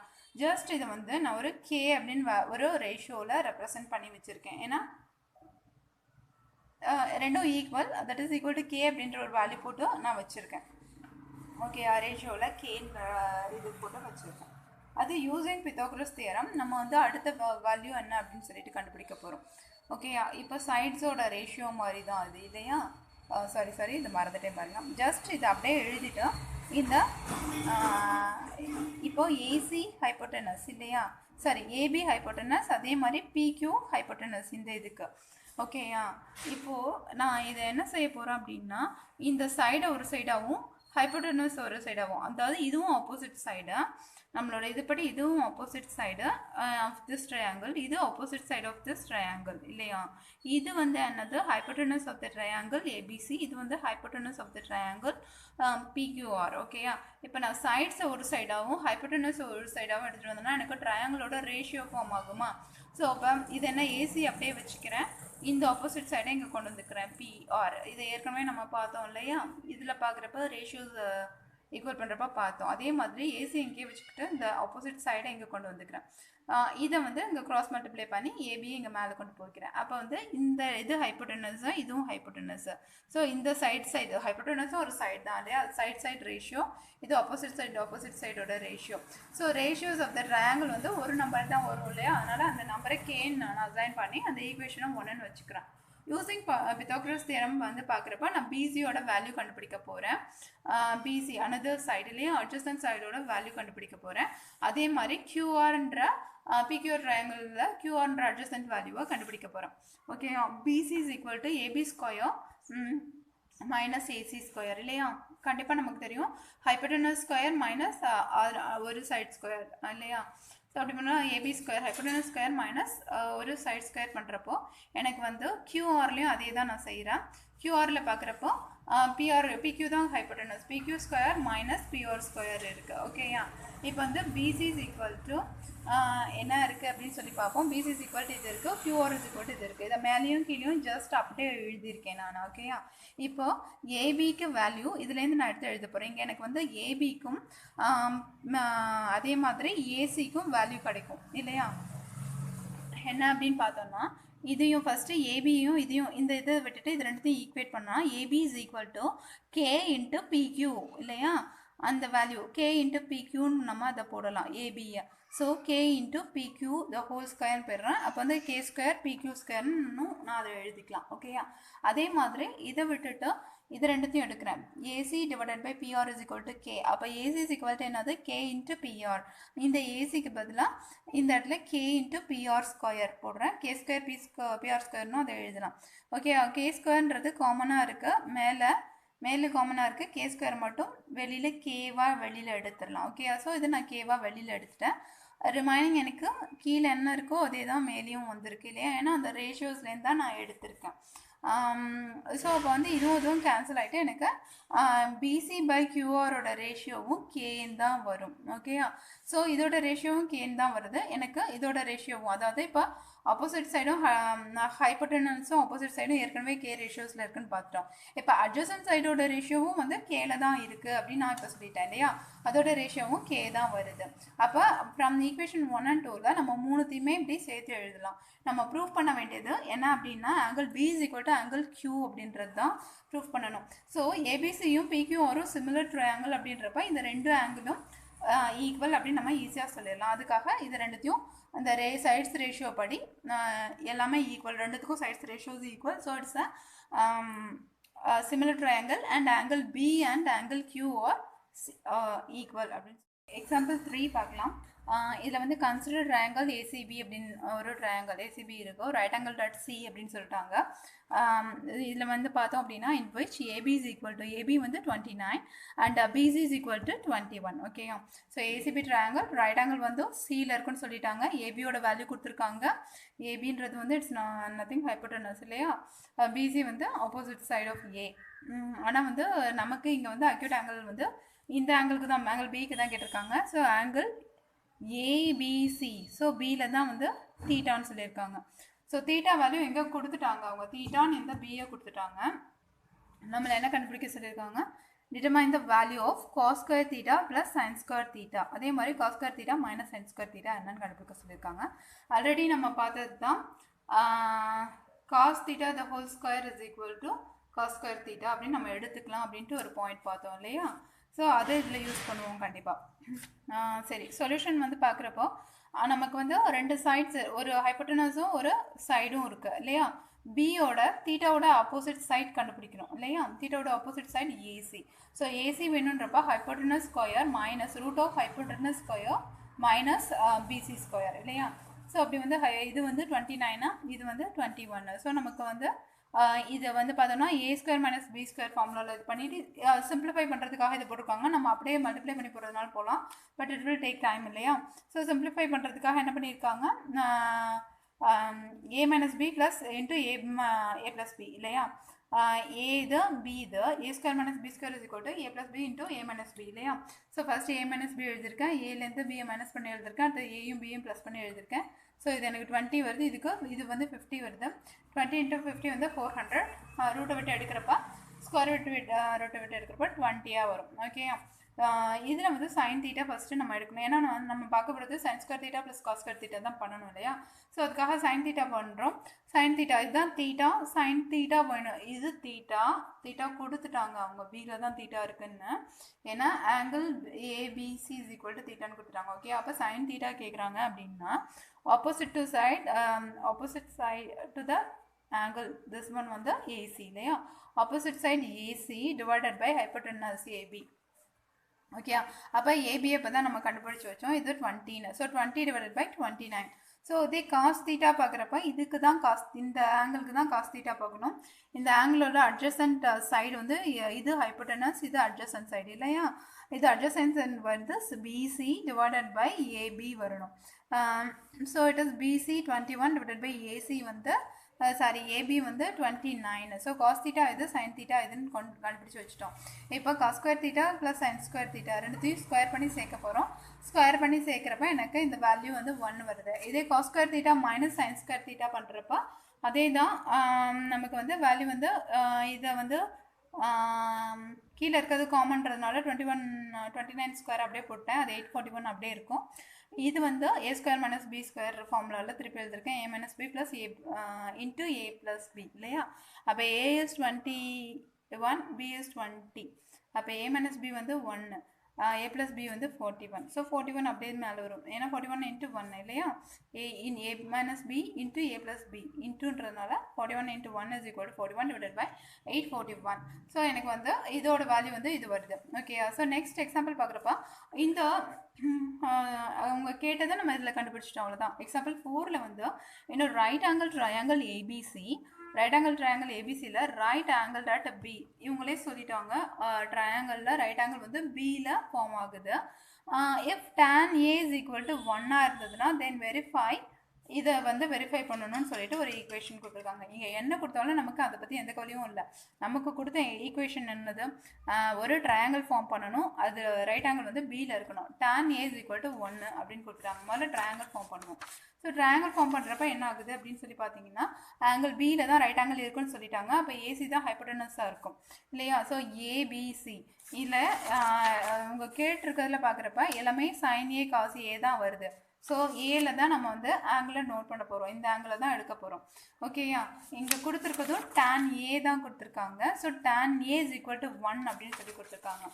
ஜஸ்ட் இதை வந்து நான் ஒரு K அப்படின்னு ஒரு ரேஷியோவில் ரெப்ரசன்ட் பண்ணி வச்சுருக்கேன். ஏன்னா ரெண்டும் equal, that is equal to K அப்படின்ற ஒரு வேல்யூ போட்டு நான் வச்சுருக்கேன். ஓகே, ரேஷியோவில் Kன்ற இது போட்டு வச்சுருக்கேன். அது யூசிங் பித்தாகரஸ் தியரம் நம்ம வந்து அடுத்த வேல்யூ என்ன அப்படின்னு சொல்லிட்டு கண்டுபிடிக்க போகிறோம். ஓகே, இப்போ சைட்ஸோட ரேஷியோ மாதிரி தான் அது இல்லையா. சாரி இது மறந்துட்டே பாருங்க. ஜஸ்ட் இதை அப்படியே எழுதிட்டு இந்த இப்போது ஏசி ஹைப்போட்டனஸ் இல்லையா, சாரி ஏபி ஹைப்போட்டனஸ், அதே மாதிரி பிக்யூ ஹைப்போட்டனஸ் இந்த இதுக்கு. ஓகேயா, இப்போது நான் இதை என்ன செய்ய போகிறேன் அப்படின்னா, இந்த சைடை ஒரு சைடாகவும் ஹைப்போட்டனஸ் ஒரு சைடாகவும், அதாவது இதுவும் ஆப்போசிட் சைடு, நம்மளோட இதுபடி இதுவும் opposite side of this triangle, இது opposite side of this triangle இல்லையா. இது வந்து என்னது, hypotenuse of the triangle ABC, இது வந்து hypotenuse of the triangle PQR. ஓகேயா, இப்போ நான் சைட்ஸை ஒரு சைடாகவும் ஹைப்போட்டனஸ் ஒரு சைடாகவும் எடுத்துகிட்டு வந்தேன்னா எனக்கு ட்ரையாங்கிளோட ரேஷியோ ஃபார்ம் ஆகுமா. ஸோ அப்போ இது என்ன, ஏசி அப்படியே வச்சுக்கிறேன், இந்த ஆப்போசிட் சைடை இங்கே கொண்டு வந்துக்கிறேன் PR. இதை ஏற்கனவே நம்ம பார்த்தோம் இல்லையா, இதில் பார்க்குறப்ப ரேஷியோஸ் ஈக்குவல் பண்ணுறப்ப பார்த்தோம். அதே மாதிரி ஏசி இங்கே வச்சுக்கிட்டு இந்த ஆப்போசிட் சைடை இங்கே கொண்டு வந்துக்கிறேன். இதை வந்து இங்கே கிராஸ் மல்டிப்ளை பண்ணி ஏபியை இங்கே மேலே கொண்டு போய்க்கிறேன். அப்போ வந்து இந்த இது ஹைப்போட்டனஸு, இதுவும் ஹைப்போட்டனஸு. ஸோ இந்த சைடு ஹைப்போட்டனஸும் ஒரு சைடு தான் இல்லையா, சைடு ரேஷியோ, இது ஆப்போசிட் சைடோட ratio. So ratios of the triangle வந்து ஒரு நம்பர் தான் வரும் இல்லையா, அதனால் அந்த நம்பரை கேன்னு நான் அசைன் பண்ணி அந்த ஈக்குவேஷனை 1ன்னு வச்சுக்கிறேன். யூசிங் பித்தாகரஸ் தியரம் வந்து பார்க்குறப்ப நான் பிசியோட வேல்யூ கண்டுபிடிக்க போகிறேன். பிசி அனதர் சைடுலேயும் அட்ஜசன்ட் சைடோட வேல்யூ கண்டுபிடிக்க போகிறேன். அதே மாதிரி கியூஆர்ன்ற பிக்யூஆர் ட்ரையாங்கிளில் கியூஆர்ன்ற அட்ஜசன்ட் வேல்யூவை கண்டுபிடிக்க போகிறோம். Okay, BC is equal to AB square minus AC square இல்லையா. கண்டிப்பாக நமக்கு தெரியும் ஹைப்போட்டனஸ் ஸ்கொயர் மைனஸ் ஒரு சைட் ஸ்கொயர் இல்லையா. ஸோ அப்படி பண்ணால் AB square hypotenuse square minus ஒரு சைட் ஸ்கொயர் பண்ணுறப்போ எனக்கு வந்து கியூஆர்லேயும் அதே தான் நான் செய்கிறேன். கியூஆரில் பார்க்குறப்போ பிக்யூ தான் hypotenuse, PQ square minus PR square இருக்குது. ஓகேயா? இப்போ வந்து பிசி இஸ் ஈக்குவல் டு என்ன இருக்குது அப்படின்னு சொல்லி பார்ப்போம். பிசி இஸ் ஈக்குவல் டு இது இருக்குது, கியூஆர் இஸ் ஈக்குவல் டு இது இருக்குது. இதை மேலேயும் கீழேயும் ஜஸ்ட் அப்படியே எழுதியிருக்கேன் நான். ஓகேயா? இப்போது ஏபிக்கு வேல்யூ இதுலேருந்து நான் எடுத்து எழுத போகிறேன். இங்கே எனக்கு வந்து ஏபிக்கும் அதே மாதிரி ஏசிக்கும் வேல்யூ கிடைக்கும் இல்லையா? என்ன அப்படின்னு பார்த்தோம்னா இதையும் ஃபஸ்ட்டு ஏபியும் இதையும் இந்த இதை விட்டுட்டு இது ரெண்டுத்தையும் ஈக்குவேட் பண்ணால் AB is equal to K into PQ இல்லையா? அந்த வேல்யூ கே இன்ட்டு பிக்யூன்னு நம்ம அதை போடலாம் ஏபியை. So K into PQ the whole ஸ்கொயர்னு போயிடுறேன். அப்போ வந்து கே ஸ்கொயர் பிக்யூ ஸ்கொயர்னு நான் அதை எழுதிக்கலாம். ஓகேயா? அதே மாதிரி இதை விட்டுட்டு இது ரெண்டுத்தையும் எடுக்கிறேன். AC divided by PR is equal to K. அப்போ ஏசி இஸ் ஈக்குவல் டு என்னது? K into PR. இந்த ஏசிக்கு பதிலாக இந்த இடத்துல கே இன்ட்டு பிஆர் ஸ்கொயர் போடுறேன். கே ஸ்கொயர் பிஆர் ஸ்கொயர்னு அதை எழுதலாம். ஓகே, கே ஸ்கொயர்ன்றது காமனாக இருக்குது, மேலே காமனாக இருக்குது. கே ஸ்கொயர் மட்டும் வெளியில் கேவாக வெளியில் எடுத்துடலாம். ஓகே, ஸோ இது நான் கேவாக வெளியில் எடுத்துட்டேன். ரிமைனிங் எனக்கு கீழே என்ன இருக்கோ அதே தான் மேலேயும் வந்திருக்கு இல்லையா? ஏன்னா அந்த ரேஷியோஸ்லேருந்து தான் நான் எடுத்திருக்கேன். ஸோ அப்போ வந்து இதுவும் கேன்சல் ஆகிட்டு எனக்கு பிசி பை கியூஆரோட ரேஷியோவும் கேன்னு தான் வரும். ஓகேயா? ஸோ இதோட ரேஷியோவும் கேன்னு தான் வருது. எனக்கு இதோட ரேஷியோவும், அதாவது இப்போ ஆப்போசிட் சைடும் ஹைப்போட்டனஸும் ஆப்போசிட் சைடும் ஏற்கனவே கே ரேஷியோஸில் இருக்குன்னு பார்த்துட்டோம். இப்போ அட்ஜசன்ட் சைடோட ரேஷியோவும் வந்து கேல தான் இருக்குது அப்படின்னு நான் இப்போ சொல்லிட்டேன் இல்லையா? அதோட ரேஷியோவும் கே தான் வருது. அப்போ ஃப்ரம் ஈக்குவேஷன் 1 and 2ல நம்ம மூணுத்தையுமே இப்படி சேர்த்து எழுதலாம். நம்ம ப்ரூவ் பண்ண வேண்டியது என்ன அப்படின்னா angle B is equal to angle Q அப்படின்றது தான் ப்ரூவ் பண்ணணும். ஸோ ஏபிசியும் பிக்யூஆரும் சிமிலர் ட்ரையாங்கிள் அப்படின்றப்ப இந்த ரெண்டு ஆங்கிளும் ஈக்குவல் அப்படின்னு நம்ம ஈஸியாக சொல்லிடலாம். அதுக்காக இது ரெண்டுத்தையும் அந்த சைட்ஸ் ரேஷியோ படி எல்லாமே ஈக்குவல், ரெண்டுத்துக்கும் sides ratios equal. So it's similar triangle and angle B and angle Q are equal அப்படின்னு. எக்ஸாம்பிள் 3 பார்க்கலாம். இதில் வந்து கன்சிடர் ட்ரையாங்கிள் ஏசிபி அப்படின்னு ஒரு ட்ரையாங்கிள் ஏசிபி இருக்கும், ரைட் ஆங்கிள் டாட் சி அப்படின்னு சொல்லிட்டாங்க. இதில் வந்து பார்த்தோம் அப்படின்னா in which AB is equal to AB வந்து 29 and BC is equal to 21. ஓகேயா? So ACB triangle right angle வந்து சியில் இருக்குன்னு சொல்லிட்டாங்க. ஏபியோட வேல்யூ கொடுத்துருக்காங்க. ஏபின்றது வந்து இட்ஸ் நத்திங் ஹைப்போட்டனஸ் இல்லையா? பிசி வந்து ஆப்போசிட் சைட் ஆஃப் ஏ. ஆனால் வந்து நமக்கு இங்கே வந்து அக்யூட் ஆங்கிள் வந்து இந்த ஆங்கிளுக்கு தான், ஆங்கிள் பிக்கு தான் கேட்டிருக்காங்க. So angle ABC. ஸோ பியில் தான் வந்து தீட்டான்னு சொல்லியிருக்காங்க. ஸோ தீட்டா வேல்யூ எங்கே கொடுத்துட்டாங்க? அவங்க தீட்டான்னு இந்த பியை கொடுத்துட்டாங்க. நம்மளை என்ன கண்டுபிடிக்க சொல்லியிருக்காங்க? Determine the value of cos square theta plus sine square theta. அதே மாதிரி cos square theta minus sine square theta என்னன்னு கண்டுபிடிக்க சொல்லியிருக்காங்க. ஆல்ரெடி நம்ம பார்த்தது தான் cos theta the whole square is equal to cos square theta அப்படின்னு நம்ம எடுத்துக்கலாம் அப்படின்ட்டு ஒரு பாயிண்ட் பார்த்தோம் இல்லையா? ஸோ அதை இதில் யூஸ் பண்ணுவோம் கண்டிப்பாக. சரி, சொல்யூஷன் வந்து பார்க்குறப்போ நமக்கு வந்து ரெண்டு சைட்ஸ், ஒரு ஹைப்போட்டனஸும் ஒரு சைடும் இருக்குது இல்லையா? பியோட தீட்டாவோட ஆப்போசிட் சைட் கண்டுபிடிக்கணும் இல்லையா? தீட்டாவோட opposite side AC. So AC வேணுன்றப்ப hypotenuse square minus root of hypotenuse square minus BC square இல்லையா? ஸோ அப்படி வந்து இது வந்து 29, இது வந்து 21. ஸோ நமக்கு வந்து இதை வந்து பார்த்தோம்னா ஏ ஸ்கொயர் மைனஸ் பி ஸ்கொயர் ஃபார்முலாவில் இது பண்ணிவிட்டு சிம்பிளிஃபை பண்ணுறதுக்காக இதை போட்டிருக்காங்க. நம்ம அப்படியே மல்டிப்ளை பண்ணி போகிறதுனால போகலாம், but it will take time இல்லையா? ஸோ சிம்பிளிஃபை பண்ணுறதுக்காக என்ன பண்ணியிருக்காங்க? A minus B plus into A plus B இல்லையா? ஏ இது பி இது A square minus B square is equal to A plus B into A minus B இல்லையா? So first A minus B எழுதியிருக்கேன், ஏலேருந்து பியை மைனஸ் பண்ணி எழுதியிருக்கேன், அடுத்து ஏயும் பியும் ப்ளஸ் பண்ணி எழுதியிருக்கேன். ஸோ இது எனக்கு 20 வருது, இது வந்து 50 வருது. 20 × 50 வந்து 400. ரூட்டை விட்டு எடுக்கிறப்ப ஸ்கொயர் ரூட்டை விட்டு எடுக்கிறப்ப 20 வரும். ஓகே, இதில் வந்து சைன் தீட்டா ஃபஸ்ட்டு நம்ம எடுக்கணும். ஏன்னா நம்ம பார்க்க போகிறது sine square theta plus cos square theta தான் பண்ணணும் இல்லையா? ஸோ அதுக்காக சைன் தீட்டா பண்ணுறோம். சைன் தீட்டா இதுதான் தீட்டா, சைன் தீட்டா வேணும். இது தீட்டா கொடுத்துட்டாங்க அவங்க, பியில் தான் தீட்டா இருக்குன்னு. ஏன்னா angle ABC is equal to தீட்டான்னு கொடுத்துட்டாங்க. ஓகே, அப்போ சைன் தீட்டா கேட்குறாங்க அப்படின்னா opposite side to the angle, this one வந்து AC இல்லையா? opposite side AC divided by hypotenuse AB. Okay, அப்போ ஏபியை இப்போ தான் நம்ம கண்டுபிடிச்சி வச்சோம். இது 20. So 20 divided by 29. ஸோ இதே காஸ் தீட்டா பார்க்குறப்ப இதுக்கு தான் இந்த ஆங்கிளுக்கு தான் காஸ் தீட்டா பார்க்கணும். இந்த ஆங்கிளோட அட்ஜசன்ட் சைடு வந்து இது ஹைப்போட்டனஸ், இது அட்ஜசன்ட் சைடு இல்லையா. இது அட்ஜசன்ட் வந்து பிசி டிவைடட் பை ஏபி வரணும். So it is BC 21 divided by AC வந்து சாரி ஏபி வந்து 29. ஸோ காஸ் தீட்டா இது சைன் தீட்டா இதுன்னு கண்டுபிடிச்சி வச்சுட்டோம். இப்போ cos square theta plus sine square theta ரெண்டுத்தையும் ஸ்கொயர் பண்ணி சேர்க்க போகிறோம். ஸ்கொயர் பண்ணி சேர்க்குறப்ப எனக்கு இந்த வேல்யூ வந்து 1 வருது. இதே cos square theta minus sine square theta பண்ணுறப்ப அதே தான் நமக்கு வந்து வேல்யூ வந்து இதை வந்து கீழே இருக்கிறது காமன்றதுனால 29 ஸ்கொயர் அப்படியே போட்டேன். அது 841 அப்படியே இருக்கும். இது வந்து ஏ ஸ்கொயர் மைனஸ் பி ஸ்கொயர் ஃபார்முலாவில் திருப்பி எழுதிருக்கேன். ஏ minus B plus A into A plus B இல்லையா. அப்போ ஏ இஸ் 21, பி இஸ் 20. அப்போ ஏ மைனஸ் பி வந்து 1, ஏ ப்ளஸ் பி வந்து 41. ஸோ 41 அப்படியே மேலே வரும். ஏன்னா 41 இன்ட்டு 1 இல்லையா. A minus B into A plus B இன்ட்டுன்றதுனால 41 into 1 is equal to 41 divided by 841. So எனக்கு வந்து இதோட வேல்யூ வந்து இது வருது. ஓகே. ஸோ நெக்ஸ்ட் எக்ஸாம்பிள் பார்க்குறப்ப இந்த அவங்க கேட்டதை நம்ம இதில் கண்டுபிடிச்சிட்டோம், அவ்வளோதான். எக்ஸாம்பிள் 4ல் வந்து இன்னும் right angle triangle ABC, right angle triangle ஏபிசியில் ரைட் ஆங்கிள் அட் பி இவங்களே சொல்லிட்டாங்க. ட்ரையாங்கிளில் ரைட் ஆங்கிள் வந்து பியில் ஃபார்ம் ஆகுது. If tan A is equal to 1 இருந்ததுன்னா தென் வெரிஃபை, இதை வந்து வெரிஃபை பண்ணணும்னு சொல்லிட்டு ஒரு ஈக்குவேஷன் கொடுத்துருக்காங்க. இங்கே என்ன கொடுத்தாலும் நமக்கு அதை பற்றி எந்த கவலையும் இல்லை. நமக்கு கொடுத்த ஈக்குவேஷன் என்னது, ஒரு ட்ரையாங்கிள் ஃபார்ம் பண்ணணும், அது ரைட் ஆங்கிள் வந்து பியில் இருக்கணும். tan A is equal to 1 அப்படின்னு கொடுத்துட்டாங்க. முதல்ல ட்ரையாங்கிள் ஃபார்ம் பண்ணுவோம். ஸோ ட்ரையாங்கிள் ஃபார்ம் பண்ணுறப்ப என்ன ஆகுது அப்படின்னு சொல்லி பார்த்தீங்கன்னா ஆங்கிள் பியில் தான் ரைட் ஆங்கிள் இருக்குன்னு சொல்லிட்டாங்க. அப்போ ஏசி தான் ஹைப்போட்டனஸாக இருக்கும் இல்லையா. ஸோ ஏபிசி இதில் அவங்க கேட்டிருக்கிறதுல பார்க்குறப்ப எல்லாமே சைன் ஏ காஸ் ஏ தான் வருது. ஸோ ஏல தான் நம்ம வந்து ஆங்கிளை நோட் பண்ண போகிறோம். இந்த ஆங்கிளை தான் எடுக்க போகிறோம். ஓகேயா. இங்கே கொடுத்துருக்கதும் tan ஏ தான் கொடுத்துருக்காங்க. So tan A is equal to 1 அப்படின்னு சொல்லி கொடுத்துருக்காங்க.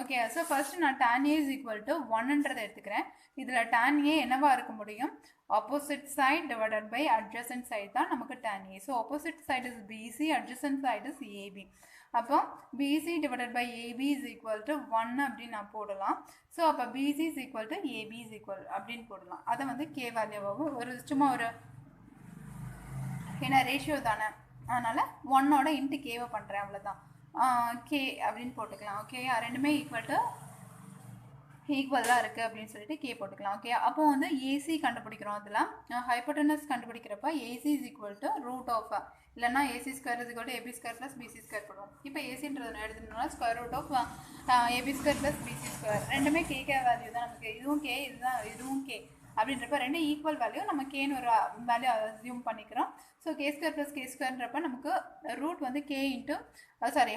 ஓகே. ஸோ ஃபர்ஸ்ட் நான் tan A is equal to 1ன்றதை எடுத்துக்கிறேன். இதில் tan ஏ என்னவா இருக்க முடியும், opposite side divided by adjacent side தான் நமக்கு tan A. So opposite side is BC, adjacent side is AB. அப்போ BC divided by AB is equal to 1 அப்படின்னு நான் போடலாம். ஸோ அப்போ BC is equal to AB is equal அப்படின்னு போடலாம். அதை வந்து கே வேல்யூவாகவும் ஒரு சும்மா ஒரு ஏன்னா ரேஷியோ தானே, அதனால் 1ஓட இன்ட்டு கேவை பண்ணுறேன், அவ்வளோதான். கே அப்படின்னு போட்டுக்கலாம். ஓகே. ரெண்டுமே ஈக்குவலாக இருக்குது அப்படின்னு சொல்லிட்டு கே போட்டுக்கலாம். ஓகே. அப்போ வந்து ஏசி கண்டுபிடிக்கிறோம். அதில் ஹைப்போட்டனஸ் கண்டுபிடிக்கிறப்ப AC is equal to root of, இல்லைனா AC square is equal to AB square plus BC square போடுவோம். இப்போ ஏசின்றது எடுத்துட்டோம்னா square root of AB square plus BC square. ரெண்டுமே கே வேல்யூ தான் நமக்கு. இதுவும் கே, இதுவும் கே அப்படின்றப்ப ரெண்டு ஈக்குவல் வேல்யூ நம்ம கேன்னு ஒரு வேல்யூ அஸ்யூம் பண்ணிக்கிறோம். So K square plus K ஸ்கொயர்ன்றப்ப நமக்கு ரூட் வந்து கே இன்ட்டு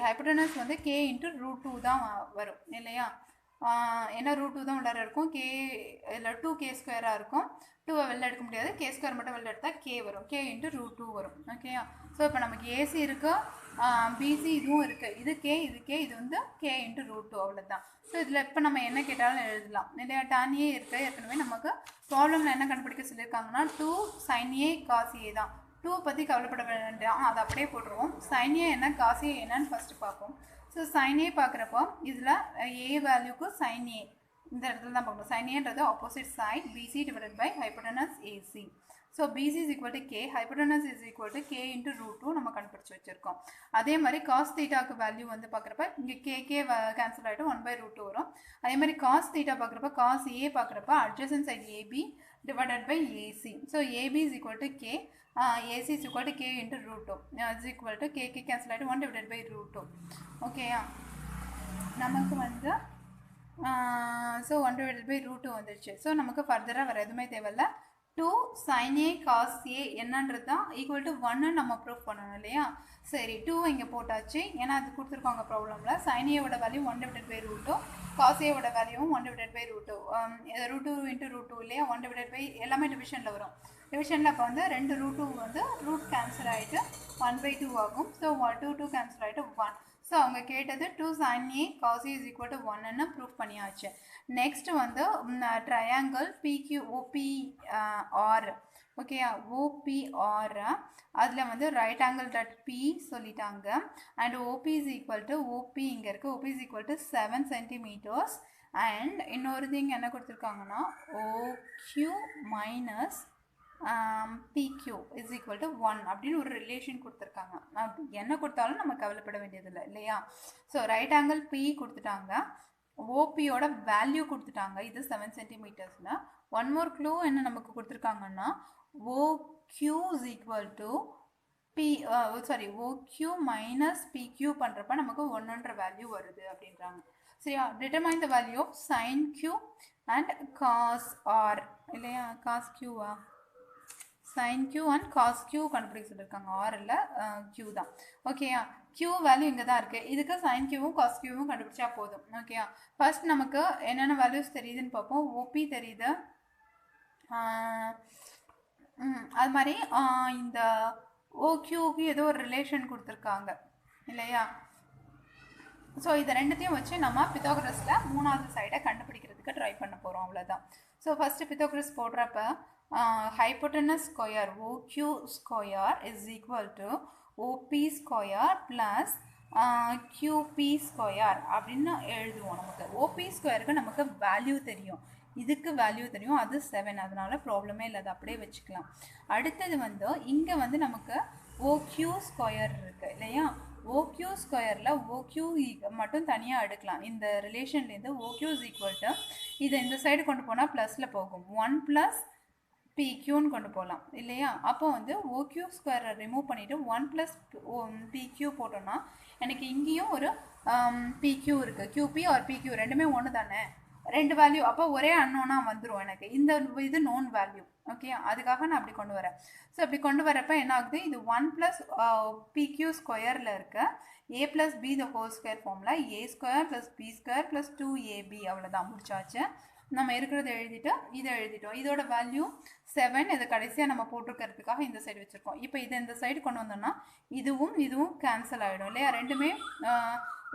ஹைப்போட்டனஸ் வந்து கே இன்ட்டு ரூட் 2 தான் வரும் இல்லையா. ஏன்னா ரூட் 2 தான் உள்ளார இருக்கும். கே இல்லை 2k ஸ்கொயராக இருக்கும். 2 வெளில எடுக்க முடியாது. கே ஸ்கொயர் மட்டும் வெளில எடுத்தால் கே வரும். கே இன்ட்டு ரூட் 2 வரும். ஓகேயா. ஸோ இப்போ நமக்கு ஏசி இருக்கு, பிசி இதுவும் இருக்குது. இது கே, இது கே, இது வந்து கே இன்ட்டு ரூட் 2 அவ்வளோதான். ஸோ இதில் இப்போ நம்ம என்ன கேட்டாலும் எழுதலாம். நிறையா tan ஏ இருக்குது. ஏற்கனவே நமக்கு ப்ராப்ளமில் என்ன கண்டுபிடிக்க சொல்லியிருக்காங்கன்னா 2 sin A cos A தான். 2 பற்றி கவலைப்பட வேண்டாம், அதை அப்படியே போட்டுருவோம். sin A என்ன cos A என்னன்னு ஃபஸ்ட்டு பார்ப்போம். ஸோ sin A பார்க்குறப்போ இதில் ஏ வேல்யூக்கு sin A இந்த இடத்துல தான் பார்க்கணும். sin Aன்றது opposite side BC divided by hypotenuse AC. So BC is equal to K, hypotenuse is equal to K into root 2 நம்ம கண்டுபிடிச்சி வச்சுருக்கோம். அதே மாதிரி காஸ் தீட்டாக்கு வேல்யூ வந்து பார்க்குறப்ப இங்கே கே கேன்சல் ஆகிட்டு 1/√2 வரும். அதே மாதிரி காஸ் தீட்டா பார்க்குறப்ப காஸ் ஏ பார்க்குறப்ப adjacent side AB divided by AC. So AB is equal to K, AC is equal to k into root 2 is equal to k cancel ஆகிட்டு 1 divided by root 2. ஓகேயா. நமக்கு வந்து so 1 divided by root 2 வந்துடுச்சு. So நமக்கு ஃபர்தராக வேறு எதுவுமே தேவையில்லை. 2 sin A cos A என்னன்றது தான் ஈக்குவல் டு 1 நம்ம ப்ரூஃப் பண்ணணும் இல்லையா. சரி 2 இங்கே போட்டாச்சு, ஏன்னா அது கொடுத்துருக்காங்க ப்ராப்ளமில். sin A ஓட value 1 divided by root 2, cos A ஓட வேல்யூவும் 1 divided by root 2. root 2 into root 2 இல்லையா. 1 divided by எல்லாமே டிவிஷனில் வரும். டிவிஷனில் இப்போ வந்து 2 root 2 வந்து ரூட் கேன்சல் ஆகிட்டு 1/2 ஆகும். ஸோ 2 கேன்சல் ஆகிட்டு 1. ஸோ அவங்க கேட்டது 2 sin A cos A is equal to 1ன்னு ப்ரூஃப் பண்ணியாச்சு. நெக்ஸ்ட் வந்து ட்ரையாங்கிள் PQOPR. ஓகேயா. OPR அதில் வந்து ரைட் ஆங்கிள் டாட் பி சொல்லிட்டாங்க. And OP is equal to OP இங்கே இருக்குது. OP is equal to 7 centimeters. And இன்னொரு திங் என்ன கொடுத்துருக்காங்கன்னா OQ minus PQ is equal to 1 அப்படின்னு ஒரு ரிலேஷன் கொடுத்துருக்காங்க. என்ன கொடுத்தாலும் நம்ம கவலைப்பட வேண்டியதில்லை இல்லையா? ஸோ ரைட் ஆங்கிள் P கொடுத்துட்டாங்க, ஓபியோட வேல்யூ கொடுத்துட்டாங்க, இது 7 சென்டிமீட்டர்ஸ்னு. ஒன் மோர் க்ளூ என்ன நமக்கு கொடுத்துருக்காங்கன்னா OQ is equal to OQ minus PQ பண்ணுறப்ப நமக்கு 1ன்ற வேல்யூ வருது அப்படின்றாங்க. சரியா? Determine the value of sin Q and cos R இல்லையா? cos Qவா? sin Q and cos Q கண்டுபிடிக்க சொல்லியிருக்காங்க. R இல்லை Q தான். ஓகேயா? Q வேல்யூ இங்கே தான் இருக்குது. இதுக்கு sin Qவும் cos Qவும் கண்டுபிடிச்சா போதும். ஓகேயா? ஃபர்ஸ்ட் நமக்கு என்னென்ன வேல்யூஸ் தெரியுதுன்னு பார்ப்போம். OP தெரியுது, அது மாதிரி இந்த OQக்கு ஏதோ ஒரு ரிலேஷன் கொடுத்துருக்காங்க இல்லையா? ஸோ இதை ரெண்டுத்தையும் வச்சு நம்ம பித்தாகரஸில் மூணாவது சைடை கண்டுபிடிக்கிறதுக்கு ட்ரை பண்ண போகிறோம், அவ்வளோதான். ஸோ ஃபஸ்ட்டு பித்தாகரஸ் போடுறப்ப hypotenuse square OQ square is equal to OP square plus QP square அப்படின்னு எழுதுவோம். நமக்கு OP ஸ்கொயருக்கு நமக்கு வேல்யூ தெரியும், இதுக்கு வேல்யூ தெரியும், அது 7, அதனால ப்ராப்ளமே இல்லை, அது அப்படியே வச்சுக்கலாம். அடுத்தது வந்து இங்கே வந்து நமக்கு OQ ஸ்கொயர் இருக்குது இல்லையா? OQ ஸ்கொயரில் OQ மட்டும் தனியாக எடுக்கலாம். இந்த ரிலேஷன்லேருந்து OQ இஸ் ஈக்குவல் டு இதை இந்த சைடு கொண்டு போனால் ப்ளஸில் போகும், 1 ப்ளஸ் PQன்னு கொண்டு போகலாம் இல்லையா? அப்போ வந்து OQ ஸ்கொயரை ரிமூவ் பண்ணிவிட்டு 1 ப்ளஸ் PQ போட்டோன்னா எனக்கு இங்கேயும் ஒரு PQ இருக்குது. QP ஆர் PQ ரெண்டுமே ஒன்று தானே, ரெண்டு வேல்யூ, அப்போ ஒரே அன்னோனாக வந்துடும் எனக்கு. இந்த இது நோன் வேல்யூ. ஓகே, அதுக்காக நான் அப்படி கொண்டு வரேன். ஸோ அப்படி கொண்டு வரப்போ என்ன ஆகுது, இது 1 ப்ளஸ் PQ ஸ்கொயரில் இருக்க A plus B the whole square ஃபார்மில் A square plus B square plus 2AB அவ்வளோதான், முடிச்சாச்சு. நம்ம இருக்கிறத எழுதிட்டு இதை எழுதிட்டோம். இதோட வேல்யூ 7, இதை கடைசியாக நம்ம போட்டிருக்கிறதுக்காக இந்த சைடு வச்சுருக்கோம். இப்போ இதை இந்த சைடு கொண்டு வந்தோம்னா இதுவும் கேன்சல் ஆகிடும் இல்லையா? ரெண்டுமே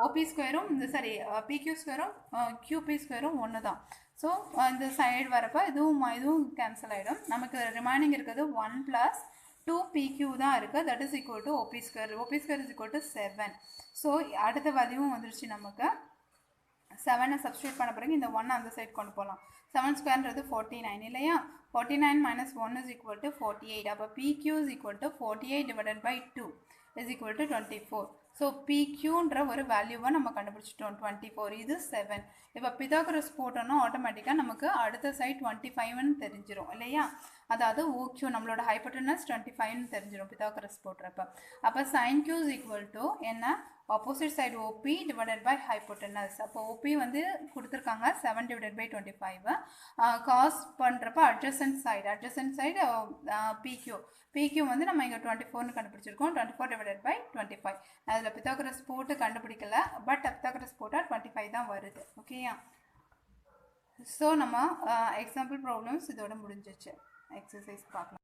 OP ஸ்கொயரும் PQ ஸ்கொயரும் QP ஸ்கொயரும் ஒன்று தான். ஸோ இந்த சைடு வரப்போ இதுவும் கேன்சல் ஆகிடும். நமக்கு ரிமைனிங் இருக்கிறது 1 ப்ளஸ் 2PQ தான் இருக்குது, that is equal to OP square. OP square is equal to 7. So அடுத்த வேல்யூவும் வந்துருச்சு நமக்கு. 7 சப்ஸ்டியூட் பண்ண பிறகு இந்த 1 அந்த சைடு கொண்டு போகலாம். 7 ஸ்கொயர்ன்றது 49 இல்லையா? 49 minus 1 is equal to 48. அப்போ PQ is equal to 48 divided by 2 is equal to 24. So PQன்ற ஒரு வேல்யூவை நம்ம கண்டுபிடிச்சிட்டோம், 24. இது 7. இப்போ பித்தாகரஸ் போட்டோன்னா ஆட்டோமேட்டிக்காக நமக்கு அடுத்த சைட் 25ன்னு தெரிஞ்சிடும் இல்லையா? அதாவது OQ நம்மளோட ஹைப்போட்டனஸ் 25ன்னு தெரிஞ்சிடும் பித்தாகரஸ் போடுறப்ப. அப்போ sin Q is equal to என்ன, opposite side OP divided by hypotenuse. அப்போ OP வந்து கொடுத்துருக்காங்க 7 divided by 25. காஸ் பண்ணுறப்ப அட்ஜசன்ட் சைடு PQ வந்து நம்ம இங்கே 24ன்னு கண்டுபிடிச்சிருக்கோம், 24 divided by 25. அதில் பித்தாகரஸ் போட்டு கண்டுபிடிக்கல, பட் பித்தாகரஸ் போட்டால் 25 தான் வருது. ஓகேயா? ஸோ நம்ம எக்ஸாம்பிள் ப்ராப்ளம்ஸ் இதோட முடிஞ்சிச்சு. எக்ஸசைஸ் பார்க்கலாம்.